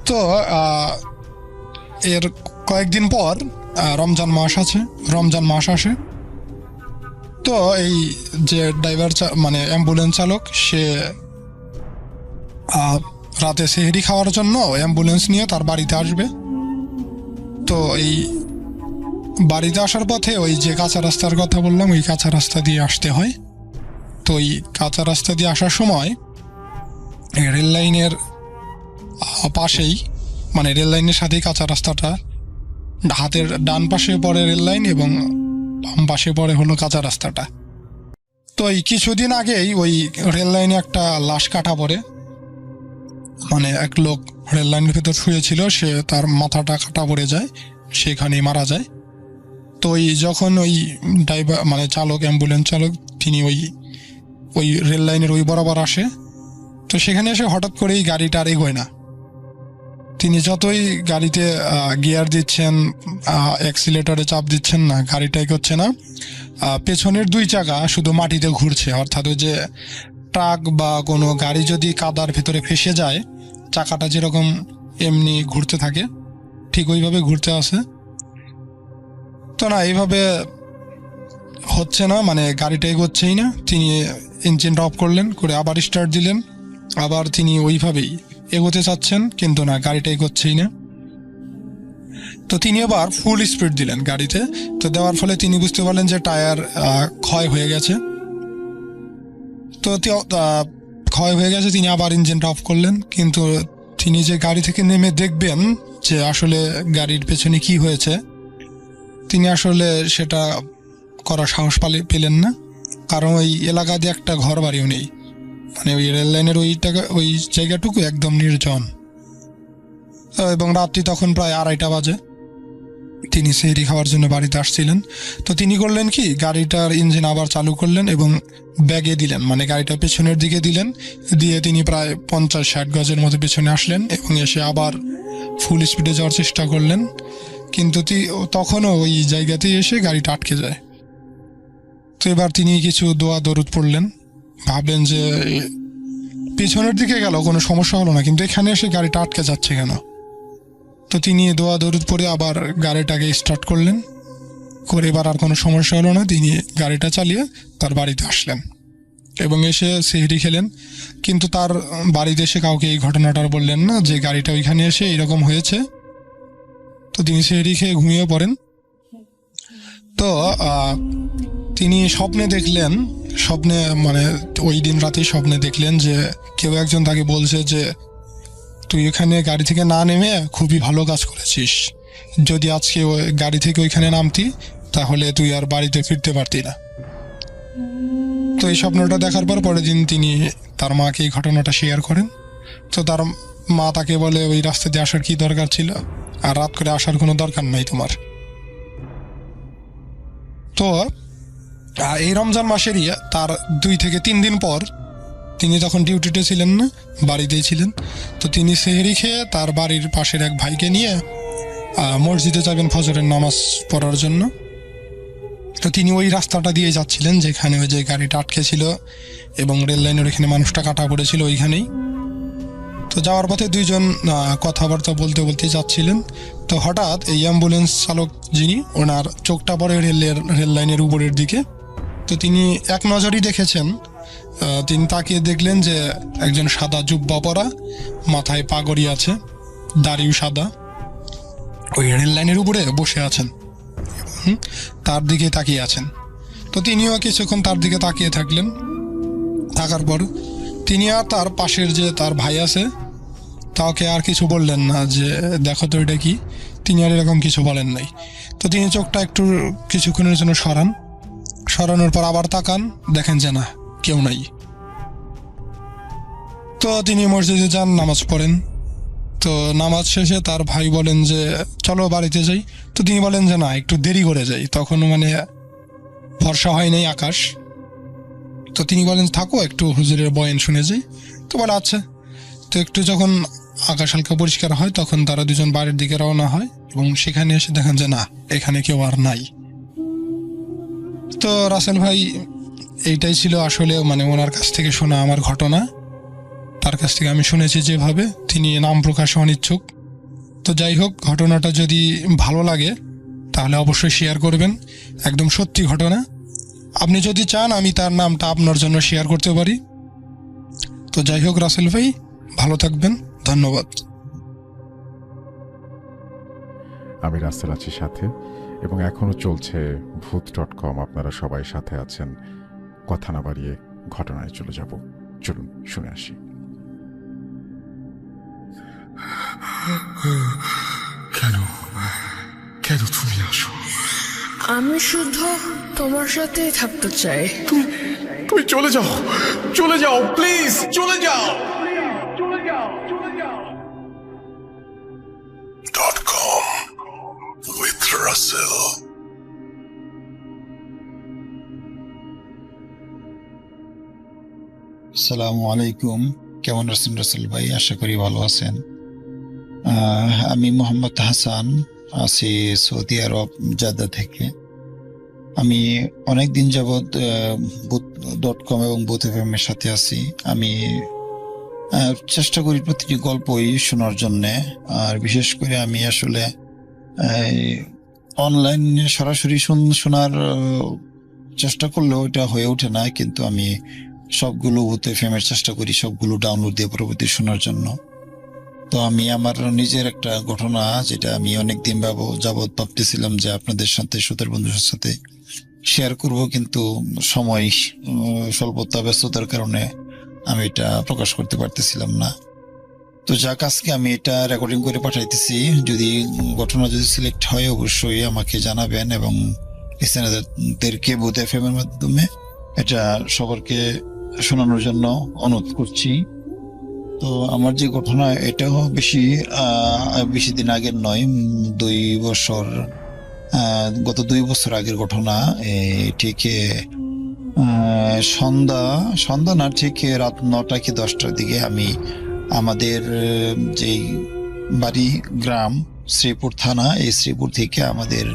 তো এর কয়েকদিন পর রমজান মাস আসে। তো এই যে ড্রাইভার, মানে অ্যাম্বুলেন্স চালক, সে রাতে সেহরি খাওয়ার জন্য অ্যাম্বুলেন্স নিয়ে তার বাড়িতে আসবে। তো এই বাড়িতে আসার পথে ওই যে কাঁচা রাস্তার কথা বললাম, ওই কাঁচা রাস্তা দিয়ে আসতে হয়। তো ওই কাঁচা রাস্তা দিয়ে আসার সময় রেল লাইনের পাশেই, মানে রেল লাইনের সাথেই কাঁচা রাস্তাটা, হাতের ডান পাশে পড়ে রেল লাইন এবং বাম পাশে পড়ে হলো কাঁচা রাস্তাটা। তো এই কিছুদিন আগেই ওই রেল লাইনে একটা লাশ কাটা পড়ে, মানে এক লোক রেল লাইনের ভেতর শুয়েছিল, সে তার মাথাটা কাটা পড়ে যায়, সেখানেই মারা যায়। তো ওই যখন ওই ড্রাইভার, মানে চালক, অ্যাম্বুলেন্স চালক, তিনি ওই রেল লাইনের ওই বরাবর আসে। তো সেখানে এসে হঠাৎ করেই গাড়িটা আর এগোয় না। তিনি যতই গাড়িতে গিয়ার দিচ্ছেন, অ্যাক্সিলেটরে চাপ দিচ্ছেন না, গাড়িটা এগোচ্ছে না। পেছনের 2 চাকা শুধু মাটিতে ঘুরছে, অর্থাৎ ওই যে ট্রাক বা কোনো গাড়ি যদি কাদার ভেতরে ফেসে যায়, চাকাটা যেরকম এমনি ঘুরতে থাকে, ঠিক ওইভাবে ঘুরতে আসে। তো না, এইভাবে হচ্ছে না, মানে গাড়িটা এগোচ্ছেই না। তিনি ইঞ্জিনটা অফ করলেন, করে আবার স্টার্ট দিলেন, আবার তিনি ওইভাবেই এগোতে চাচ্ছেন, কিন্তু না, গাড়িটা এগোচ্ছেই না। তো তিনি আবার ফুল স্পিড দিলেন গাড়িতে। তো দেওয়ার ফলে তিনি বুঝতে পারলেন যে টায়ার ক্ষয় হয়ে গেছে। তো ক্ষয় হয়ে গেছে, তিনি আবার ইঞ্জিনটা অফ করলেন। কিন্তু তিনি যে গাড়ি থেকে নেমে দেখবেন যে আসলে গাড়ির পেছনে কি হয়েছে, তিনি আসলে সেটা করার সাহস পেলেন না, কারণ ওই এলাকা দিয়ে একটা ঘর বাড়িও নেই, মানে ওই রেল লাইনের ওই জায়গাটুকু একদম নির্জন। এবং রাত্রি তখন প্রায় 2:30 বাজে। তিনি সেহরি খাওয়ার জন্য বাড়িতে আসছিলেন। তো তিনি করলেন কি, গাড়িটার ইঞ্জিন আবার চালু করলেন এবং ব্যাগে দিলেন, মানে গাড়িটা পেছনের দিকে দিলেন, দিয়ে তিনি প্রায় 50-60 গজের মতো পেছনে আসলেন এবং এসে আবার ফুল স্পিডে যাওয়ার চেষ্টা করলেন। কিন্তু তখনও ওই জায়গাতেই এসে গাড়িটা আটকে যায়। তো এবার তিনি কিছু দোয়া দরুদ পড়লেন, ভাবলেন যে পিছনের দিকে গেল কোনো সমস্যা হলো না, কিন্তু এখানে এসে গাড়িটা আটকে যাচ্ছে কেন। তো তিনি দোয়া দরুদ পড়ে আবার গাড়িটাকে স্টার্ট করলেন, করে এবার আর কোনো সমস্যা হলো না। তিনি গাড়িটা চালিয়ে তার বাড়িতে আসলেন এবং এসে সেহরি খেলেন। কিন্তু তার বাড়িতে এসে কাউকে এই ঘটনাটা বললেন না যে গাড়িটা ওইখানে এসে এইরকম হয়েছে। তো তিনি সেহরি খেয়ে ঘুমিয়ে পড়েন। তো তিনি স্বপ্নে দেখলেন, মানে ওই দিন রাতেই স্বপ্নে দেখলেন যে কেউ একজন তাকে বলছে যে তুই এখানে গাড়ি থেকে না নেমে খুবই ভালো কাজ করেছিস। যদি আজকে ওই গাড়ি থেকে ওইখানে নামতি তাহলে তুই আর বাড়িতে ফিরতে পারতি না। তো এই স্বপ্নটা দেখার পর পরের দিন তিনি তার মাকে এই ঘটনাটা শেয়ার করেন। তো তার মা তাকে বলে, ওই রাস্তা দিয়ে আসার কি দরকার ছিল, আর রাত করে আসার কোনো দরকার নাই তোমার। তো এই রমজান মাসেরই তার 2 থেকে 3 দিন পর তিনি তখন ডিউটিতে ছিলেন না, বাড়িতেই ছিলেন। তো তিনি সেহরি খেয়ে তার বাড়ির পাশের এক ভাইকে নিয়ে মসজিদে যাবেন ফজরের নামাজ পড়ার জন্য। তো তিনি ওই রাস্তাটা দিয়ে যাচ্ছিলেন যেখানে ওই যে গাড়িটা আটকে ছিল এবং রেল লাইনের ওইখানে মানুষটা কাটা পড়েছিল ওইখানেই। তো যাওয়ার পথে দুইজন কথাবার্তা বলতে বলতে যাচ্ছিলেন। তো হঠাৎ এই অ্যাম্বুলেন্স চালক যিনি, ওনার চোখটা পড়ে রেল লাইনের উপরের দিকে। তো তিনি এক নজরই দেখেছেন, তিনি তাকিয়ে দেখলেন যে একজন সাদা জুব্বা পরা, মাথায় পাগড়ি আছে, দাড়িও সাদা, ওই রেল লাইনের উপরে বসে আছেন, তার দিকে তাকিয়ে আছেন। তো তিনিও কিছুক্ষণ তার দিকে তাকিয়ে থাকলেন। থাকার পর তিনি আর তার পাশের যে তার ভাই আছে তাকে আর কিছু বললেন না যে দেখো তো এটা কি, তিনি আর এরকম কিছু বলেন নাই। তো তিনি চোখটা একটু কিছুক্ষণের জন্য সরানোর পর আবার তাকান, দেখেন যে না, কেউ নাই। তো তিনি মসজিদে যান, নামাজ পড়েন। তো নামাজ শেষে তার ভাই বলেন যে চলো বাড়িতে যাই। তো তিনি বলেন যে না, একটু দেরি করে যাই, তখন মানে ভরসা হয় নাই আকাশ। তো তিনি বলেন থাকো, একটু হুজুরের বয়ান শুনে যাই। তো বলে আচ্ছা। তো একটু যখন আকাশ হালকা পরিষ্কার হয় তখন তারা দুজন বাড়ির দিকে রওনা হয় এবং সেখানে এসে দেখেন যে না, এখানে কেউ আর নাই। তো রাসেল ভাই, এইটাই ছিল আসলে মানে ওনার কাছ থেকে শোনা আমার ঘটনা। তার কাছ থেকে আমি শুনেছি যেভাবে, তিনি নাম প্রকাশে অনিচ্ছুক। তো যাই হোক, ঘটনাটা যদি ভালো লাগে তাহলে অবশ্যই শেয়ার করবেন, একদম সত্যি ঘটনা। আপনি যদি চান আমি তার নামটা আপনার জন্য শেয়ার করতে পারি। তো যাই হোক রাসেল ভাই, ভালো থাকবেন, ধন্যবাদ। আমি রাসেল আছি সাথে, এবং এখনো চলছে ভূত.com। আপনারা সবাই সাথে আছেন। কথা না বাড়িয়ে ঘটনায় চলে যাব, চলুন শুনে আসি। কেন কেন তুমি আসো? আমি শুধু তোমার সাথেই থাকতে চাই। তুমি চলে যাও, চলে যাও, প্লিজ চলে যাও। .com with Russell. আসসালামু আলাইকুম। কেমন আছেন রাসেল ভাই? আশা করি ভালো আছেন। আমি মোহাম্মদ হাসান, আছি সৌদি আরব জাদ্দা থেকে। আমি অনেক দিন যাবৎ ভূত.com এবং ভূত এফএমের সাথে আছি। আমি চেষ্টা করি প্রতিটি গল্পই শোনার জন্যে, আর বিশেষ করে আমি আসলে অনলাইনে সরাসরি শোনার চেষ্টা করলেও এটা হয়ে ওঠে না, কিন্তু আমি সবগুলো ভূত এফএমের চেষ্টা করি সবগুলো ডাউনলোড দিয়ে পরবর্তী শোনার জন্য। তো আমি আমার নিজের একটা ঘটনা, যেটা আমি অনেকদিন যাবৎ ভাবতেছিলাম যে আপনাদের সাথে, শ্রোতার বন্ধুদের সাথে শেয়ার করব, কিন্তু সময় স্বল্পতা, ব্যস্ততার কারণে আমি এটা প্রকাশ করতে পারতেছিলাম না। তো যাক, আজকে আমি এটা রেকর্ডিং করে পাঠাইতেছি। যদি ঘটনা যদি সিলেক্ট হয় অবশ্যই আমাকে জানাবেন, এবং লিসেনারদেরকে ভূত এফএম এর মাধ্যমে এটা সবারকে শোনানোর জন্য অনুরোধ করছি। তো আমার যে ঘটনা, এটাও বেশি দিন আগের নয়, গত 2 বছর আগের ঘটনা। ঠিক সন্ধ্যা না, ঠিক রাত 9টা কি 10টার দিকে আমি আমাদের যে বাড়ি গ্রাম শ্রীপুর থানা, এই শ্রীপুর থেকে আমাদের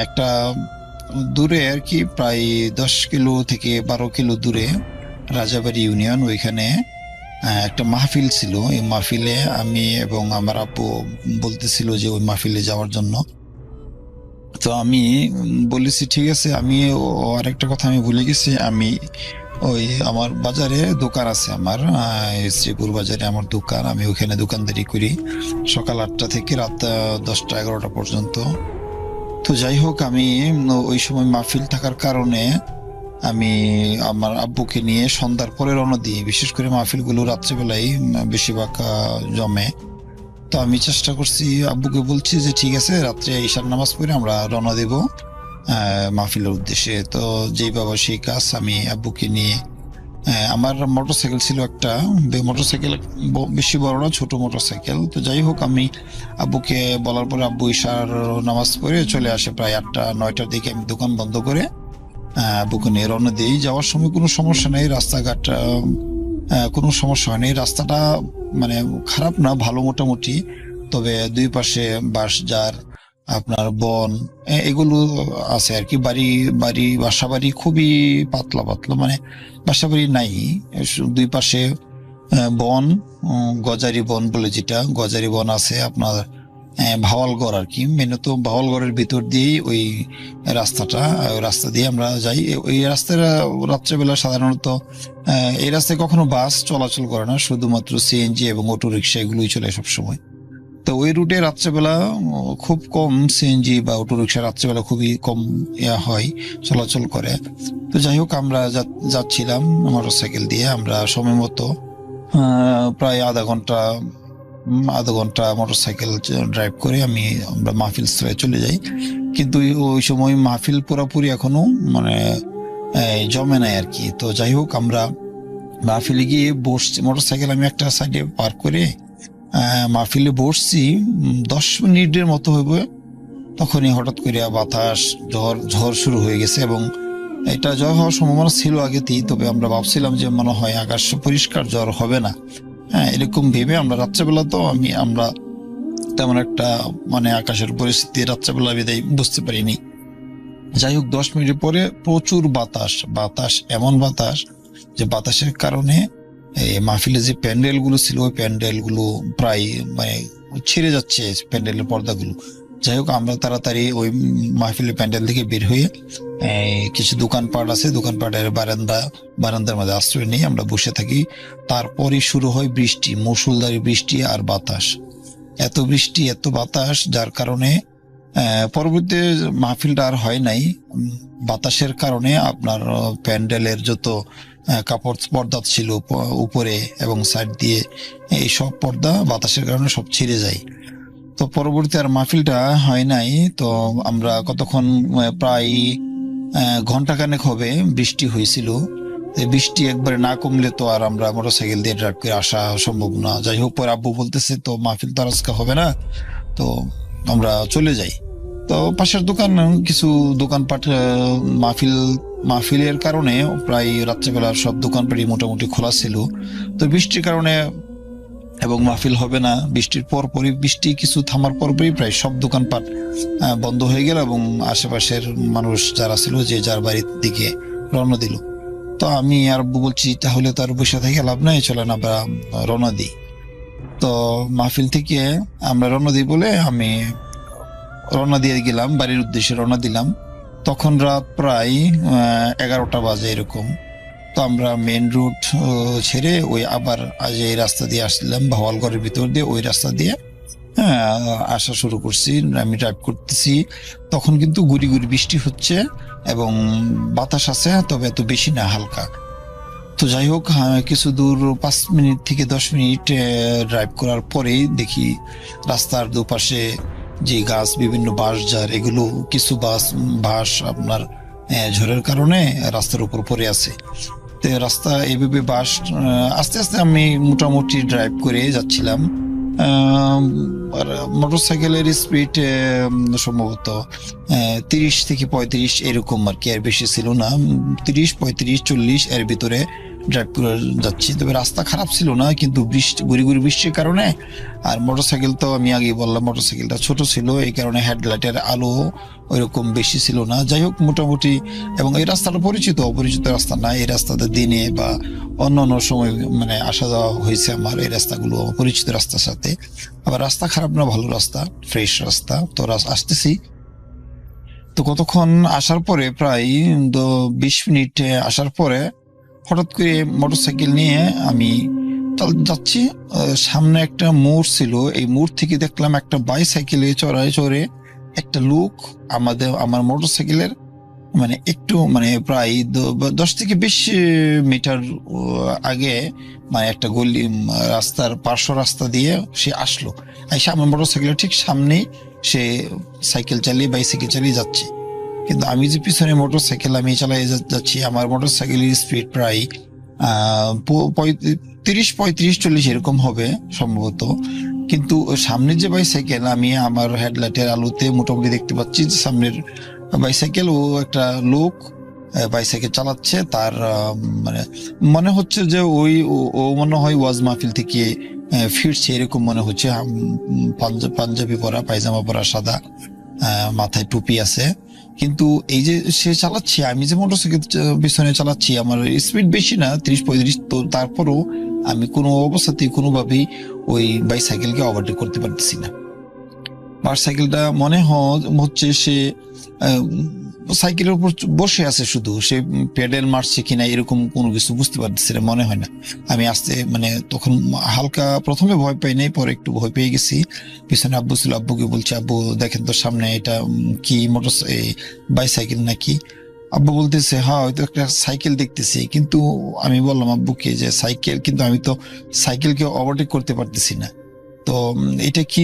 একটা দূরে আর কি, প্রায় 10 কিলো থেকে 12 কিলো দূরে রাজাবাড়ি ইউনিয়ন, ওইখানে একটা মাহফিল ছিল। এই মাহফিলে আমি এবং আমার আব্বু বলতেছিল যে ওই মাহফিলে যাওয়ার জন্য। তো আমি বলেছি ঠিক আছে। আমি আরেকটা কথা আমি ভুলে গেছি, আমি ওই আমার বাজারে দোকান আছে, আমার শ্রীপুর বাজারে আমার দোকান, আমি ওখানে দোকানদারি করি সকাল 8টা থেকে রাত 10টা 11টা পর্যন্ত। তো যাই হোক, আমি ওই সময় মাহফিল থাকার কারণে আমি আমার আব্বুকে নিয়ে সন্ধ্যার পরে রওনা দিই। বিশেষ করে মাহফিলগুলো রাত্রেবেলায় বেশিরভাগ জমে। তো আমি চেষ্টা করছি, আব্বুকে বলছি যে ঠিক আছে, রাত্রে ঈশার নামাজ পড়ে আমরা রওনা দেব মাহফিলের উদ্দেশ্যে। তো যেই বাবা সেই কাজ, আমি আব্বুকে নিয়ে আমার মোটরসাইকেল ছিল একটা, মোটরসাইকেল বেশি বড় না, ছোট মোটরসাইকেল। তো যাই হোক, আমি আব্বুকে বলার পরে আব্বু ঈশার নামাজ পড়ে চলে আসে প্রায় 8টা-9টার দিকে। আমি দোকান বন্ধ করে আব্বুকে নিয়ে রওনা দিই। যাওয়ার সময় কোনো সমস্যা নেই, রাস্তাঘাট কোনো সমস্যা হয়নি। রাস্তাটা মানে খারাপ না, ভালো মোটামুটি। তবে দুই পাশে বাঁশঝাড়, আপনার বন এগুলো আছে আর কি। বাসা বাড়ি খুবই পাতলা পাতলা, মানে বাসা বাড়ি নাই। দুই পাশে বন, গজারি বন বলে যেটা, গজারি বন আছে আপনার, ভাওয়ালগড় আর কি। মেনত ভাওয়ালগড়ের ভিতর দিয়েই ওই রাস্তাটা, রাস্তা দিয়ে আমরা যাই। ওই রাস্তাটা রাত্রেবেলা সাধারণত এই রাস্তায় কখনো বাস চলাচল করে না, শুধুমাত্র সিএনজি এবং অটো রিক্সা এগুলোই চলে সবসময়। তো ওই রুটে রাত্রেবেলা খুব কম সিএনজি বা অটো রিক্সা রাত্রেবেলা খুবই কম হয়, চলাচল করে। তো যাই হোক, আমরা যাচ্ছিলাম মোটরসাইকেল দিয়ে। আমরা সময় মতো প্রায় আধা ঘন্টা মোটরসাইকেল ড্রাইভ করে আমরা মাহফিল স্থলে চলে যাই। কিন্তু ওই সময় মাহফিল পুরোপুরি এখনো মানে জমে নাই আর কি। তো যাই হোক, আমরা মাহফিলে গিয়ে বসছি, মোটরসাইকেল আমি একটা সাইডে পার্ক করে মাহফিলে বসছি। 10 মিনিটের মতো হইবে, তখনই হঠাৎ করে বাতাস, ঝড় শুরু হয়ে গেছে। এবং এটা ঝড় হওয়ার সম্ভাবনা ছিল আগেতেই, তবে আমরা ভাবছিলাম যে মনে হয় আকাশ পরিষ্কার, ঝড় হবে না। এরকম ভেবে আমরা রাত্রেবেলা তো আমরা তেমন একটা মানে আকাশের পরিস্থিতি রাত্রেবেলা বিদায় বুঝতে পারিনি। যাই হোক, 10 মিনিট পরে প্রচুর বাতাস, এমন বাতাস যে বাতাসের কারণে মাহফিলে যে প্যান্ডেল গুলো ছিল, ওই প্যান্ডেল গুলো প্রায় মানে ছিঁড়ে যাচ্ছে, প্যান্ডেলের পর্দাগুলো। যাই হোক, আমরা তাড়াতাড়ি ওই মাহফিলের প্যান্ডেল থেকে বের হয়ে কিছু দোকানপাট আছে, দোকানপাটের বারান্দার মধ্যে আশ্রয় নিয়ে আমরা বসে থাকি। তারপরে শুরু হয় বৃষ্টি, মুষলধারে বৃষ্টি আর বাতাস। এত বৃষ্টি, এত বাতাস, যার কারণে পরবর্তী মাহফিলটা আর হয় নাই। বাতাসের কারণে আপনার প্যান্ডেলের যত কাপড় পর্দা ছিল উপরে এবং সাইড দিয়ে, এই সব পর্দা বাতাসের কারণে সব ছিঁড়ে যায়। তো পরবর্তী আর মাহফিলটা হয় নাই। তো আমরা কতক্ষণ, প্রায় ঘন্টাখানেক হবে বৃষ্টি হয়েছিল। বৃষ্টি একবারে না কমলে তো আর আমরা মোটরসাইকেল দিয়ে ড্রাইভ করে আসা সম্ভব না। যাই হোক, পরে আব্বু বলতেছে তো মাহফিল তো আর আজকে হবে না, তো আমরা চলে যাই। তো পাশের কিছু দোকানপাট, মাহফিলের কারণে প্রায় রাত্রেবেলা সব দোকানপাটই মোটামুটি খোলা ছিল। তো বৃষ্টির কারণে এবং মাহফিল হবে না, বৃষ্টি কিছু থামার পরপরই প্রায় সব দোকানপাট বন্ধ হয়ে গেল এবং আশেপাশের মানুষ যারা ছিল যে যার বাড়ির দিকে রওনা দিল। তো আমি আর বলছি তাহলে তো আর বসে থেকে লাভ নাই, চলেন আমরা রওনা দিই। তো মাহফিল থেকে আমরা রওনা দিই বলে আমি রওনা দিয়ে গেলাম, বাড়ির উদ্দেশ্যে রওনা দিলাম। তখন রাত প্রায় 11টা বাজে এরকম। তো আমরা মেন রুট ছেড়ে ওই আবার আজ এই রাস্তা দিয়ে আসলাম, ভাওয়ালগড়ের ভিতর দিয়ে ওই রাস্তা দিয়ে আসা শুরু করছি। আমি ড্রাইভ করতেছি, তখন কিন্তু গুড়ি গুড়ি বৃষ্টি হচ্ছে এবং বাতাস আছে, তবে এত বেশি না, হালকা। তো যাই হোক, কিছু দূর 5 মিনিট থেকে 10 মিনিট ড্রাইভ করার পরেই দেখি রাস্তার দুপাশে যে গাছ, বিভিন্ন বাঁশঝাড়, এগুলো কিছু বাঁশ আপনার ঝড়ের কারণে রাস্তার উপর পড়ে আছে। তো রাস্তা এইভাবে আস্তে আস্তে আমি মোটামুটি ড্রাইভ করে যাচ্ছিলাম। মোটরসাইকেলের স্পিড সম্ভবত 30 থেকে 35 এরকম আর কি, আর বেশি ছিল না। 30, 35, 40 এর ভিতরে ড্রাইভ করে যাচ্ছি। তবে রাস্তা খারাপ ছিল না, কিন্তু গুড়ি গুড়ি বৃষ্টির কারণে, আর মোটরসাইকেল তো আমি আগেই বললাম মোটরসাইকেলটা ছোট ছিল, এই কারণে হেডলাইটের আলো ওইরকম বেশি ছিল না। যাই হোক, মোটামুটি, এবং এই রাস্তাটা অপরিচিত রাস্তা না। এই রাস্তাতে দিনে বা অন্য সময় মানে আসা যাওয়া হয়েছে আমার, এই রাস্তাগুলো অপরিচিত রাস্তার সাথে। আবার রাস্তা খারাপ না, ভালো রাস্তা, ফ্রেশ রাস্তা। তো আসতেছি, তো কতক্ষণ আসার পরে প্রায় 20 মিনিট আসার পরে হঠাৎ করে মোটরসাইকেল নিয়ে আমি যাচ্ছি, সামনে একটা মোড় ছিল, এই মোড় থেকে দেখলাম একটা বাইসাইকেলে চড়ে একটা লোক আমার মোটরসাইকেলের মানে একটু মানে প্রায় 10 থেকে 20 মিটার আগে মানে একটা গলি রাস্তার পার্শ্ব রাস্তা দিয়ে সে আসলো, এসে আমার মোটরসাইকেলের ঠিক সামনে সে সাইকেল চালিয়ে বাইসাইকেল চালিয়ে যাচ্ছে। কিন্তু আমি যে পিছনে মোটরসাইকেল আমি চালিয়ে যাচ্ছি, আমার মোটরসাইকেলের স্পিড প্রায় 30-35-40 এরকম হবে সম্ভবত। কিন্তু সামনের যে বাইসাইকেল, আমি আমার হেডলাইটের আলোতে মোটামুটি দেখতে পাচ্ছি যে সামনের বাইসাইকেল ও একটা লোক বাইসাইকেল চালাচ্ছে। তার মানে মনে হচ্ছে যে ও মনে হয় ওয়াজ মাহফিল থেকে ফিরছে এরকম মনে হচ্ছে। পাঞ্জাবি পরা, পায়জামা পরা, সাদা, মাথায় টুপি আছে। কিন্তু এই যে সে চালাচ্ছে, আমি যে মোটরসাইকেল পিছনে চালাচ্ছি, আমার স্পিড বেশি না, 30-35, তো তারপরও আমি কোনো অবস্থাতেই কোনোভাবেই ওই বাইসাইকেলকে ওভারটেক করতে পারতেছি না। মোটরসাইকেলটা মনে হচ্ছে সে সাইকেলের উপর বসে আছে, শুধু সে পেডেল মারছে কিনা এরকম কোনো কিছু বুঝতে পারতেছি না, মনে হয় না। আমি আসতে মানে তখন হালকা প্রথমে ভয় পাই নাই, পরে একটু ভয় পেয়ে গেছি। পিছনে আব্বু ছিল, আব্বুকে বলছি, আব্বু দেখেন তো সামনে এটা কি বাইসাইকেল নাকি? আব্বু বলতেছে হ্যাঁ হয়তো একটা সাইকেল দেখতেছি। কিন্তু আমি বললাম আব্বুকে যে সাইকেল, কিন্তু আমি তো সাইকেলকে ওভারটেক করতে পারতেছি না, তো এটা কি?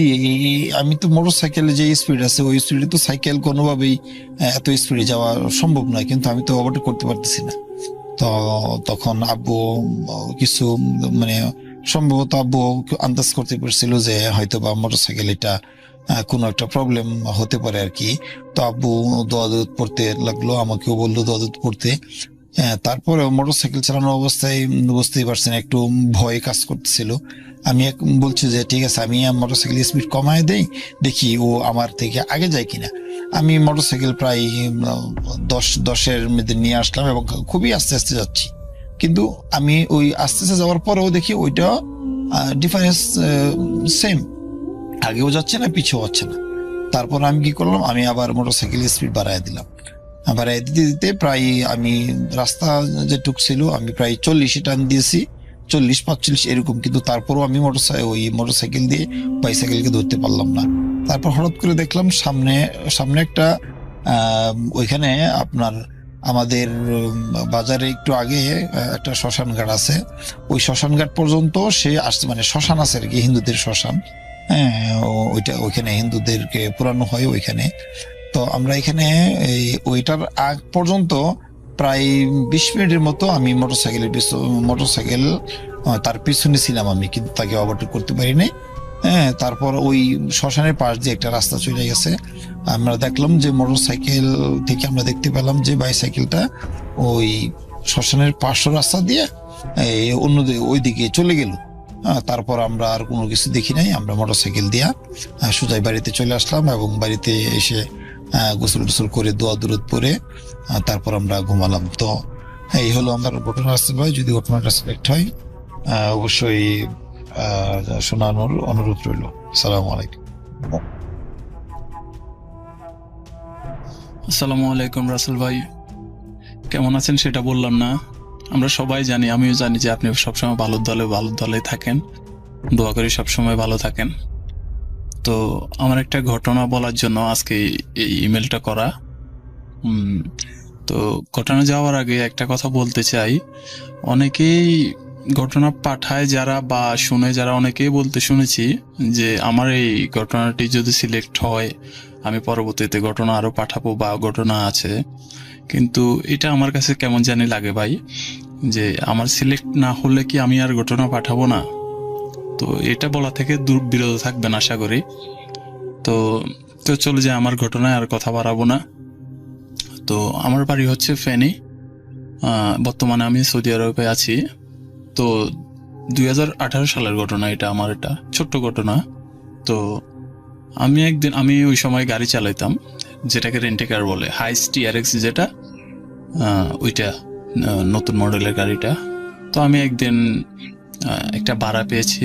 আমি তো মোটরসাইকেলে যে স্পিড আছে ওই স্পিডে তো সাইকেল কোনোভাবেই এত স্পিডে যাওয়া সম্ভব নয়, কিন্তু আমি তো ওভারটেক করতে পারতেছি না। তো তখন আব্বু কিছু মানে সম্ভবত আব্বু আন্দাজ করতে পারছিল যে হয়তো বা মোটরসাইকেল এটা কোনো একটা প্রবলেম হতে পারে আর কি। তো আব্বু দোয়া দুরূদ পড়তে লাগলো, আমাকেও বললো দোয়া দুরূদ পড়তে। তারপরে মোটরসাইকেল চালানোর অবস্থায় বুঝতেই পারছেন একটু ভয় কাজ করতেছিল। আমি বলছি যে ঠিক আছে, আমি মোটরসাইকেল স্পিড কমায় দেই, দেখি ও আমার থেকে আগে যায় কিনা। আমি মোটরসাইকেল প্রায় 10-10-এর মধ্যে নিয়ে আসলাম এবং খুবই আস্তে আস্তে যাচ্ছি। কিন্তু আমি ওই আস্তে আস্তে যাওয়ার পরেও দেখি ওইটা ডিফারেন্স সেম, আগেও যাচ্ছে না পিছেও হচ্ছে না। তারপর আমি কি করলাম, আমি আবার মোটরসাইকেল স্পিড বাড়ায় দিলাম। বাড়ায় দিতে দিতে প্রায় আমি রাস্তা যেটুক ছিল আমি প্রায় 40 টান দিয়েছি, 40-45 এরকম। কিন্তু তারপরও আমি মোটরসাইকেল দিয়ে বাইসাইকেলকে ধরতে পারলাম না। তারপর হঠাৎ করে দেখলাম সামনে একটা ওইখানে আপনার আমাদের বাজারে একটু আগে একটা শ্মশান ঘাট আছে, ওই শ্মশান ঘাট পর্যন্ত সে আসছে, মানে শ্মশান আছে আর কি, হিন্দুদের শ্মশান। হ্যাঁ, ওইখানে হিন্দুদেরকে পুরানো হয় ওইখানে। তো আমরা এখানে ওইটার আগ পর্যন্ত প্রায় 20 মিনিটের মতো আমি মোটরসাইকেল তার পিছনে ছিলাম আমি, কিন্তু তাকে ওভারটেক করতে পারি নাই। হ্যাঁ, তারপর ওই শ্মশানের পাশ দিয়ে একটা রাস্তা চলে গেছে। আমরা দেখলাম যে মোটরসাইকেল থেকে আমরা দেখতে পেলাম যে বাইসাইকেলটা ওই শ্মশানের পার্শ্ব রাস্তা দিয়ে ওই দিকে চলে গেল। তারপর আমরা আর কোনো কিছু দেখি নাই, আমরা মোটরসাইকেল দিয়া সোজাই বাড়িতে চলে আসলাম এবং বাড়িতে এসে গোসল টোসল করে দোয়া দুরূদ পরে তারপর আমরা ঘুমালাম। তো এই হলো আমার ঘটনা। আসতে ভাই, যদি ঘটনাটা সিলেক্ট হয় অবশ্যই শোনানোর অনুরোধ রইল। আসসালামু আলাইকুম। আসসালামু আলাইকুম রাসেল ভাই, কেমন আছেন সেটা বললাম না, আমরা সবাই জানি, আমিও জানি যে আপনি সবসময় ভালো দলে থাকেন, দোয়া করি সবসময় ভালো থাকেন। তো আমার একটা ঘটনা বলার জন্য আজকে এই ইমেলটা করা। তো ঘটনা যাওয়ার আগে একটা কথা বলতে চাই, অনেকেই ঘটনা পাঠায় যারা বা শুনে যারা, অনেকেই বলতে শুনেছি যে আমার এই ঘটনাটি যদি সিলেক্ট হয় আমি পরবর্তীতে ঘটনা আরো পাঠাবো বা ঘটনা আছে। কিন্তু এটা আমার কাছে কেমন জানি লাগে ভাই, যে আমার সিলেক্ট না হলে কি আমি আর ঘটনা পাঠাবো না? তো এটা বলা থেকে বিরত থাকবেন আশা করি। তো চলে যায় আমার ঘটনায়, আর কথা বাড়াবো না। তো আমার বাড়ি হচ্ছে ফেনী, বর্তমানে আমি সৌদি আরবে আছি। তো 2018 সালের ঘটনা এটা, আমার এটা ছোট্ট ঘটনা। তো আমি ওই সময় গাড়ি চালাইতাম, যেটাকে রেন্টে কার বলে, হাইস TRX যেটা, ওইটা নতুন মডেলের গাড়িটা। তো আমি একদিন একটা ভাড়া পেয়েছি,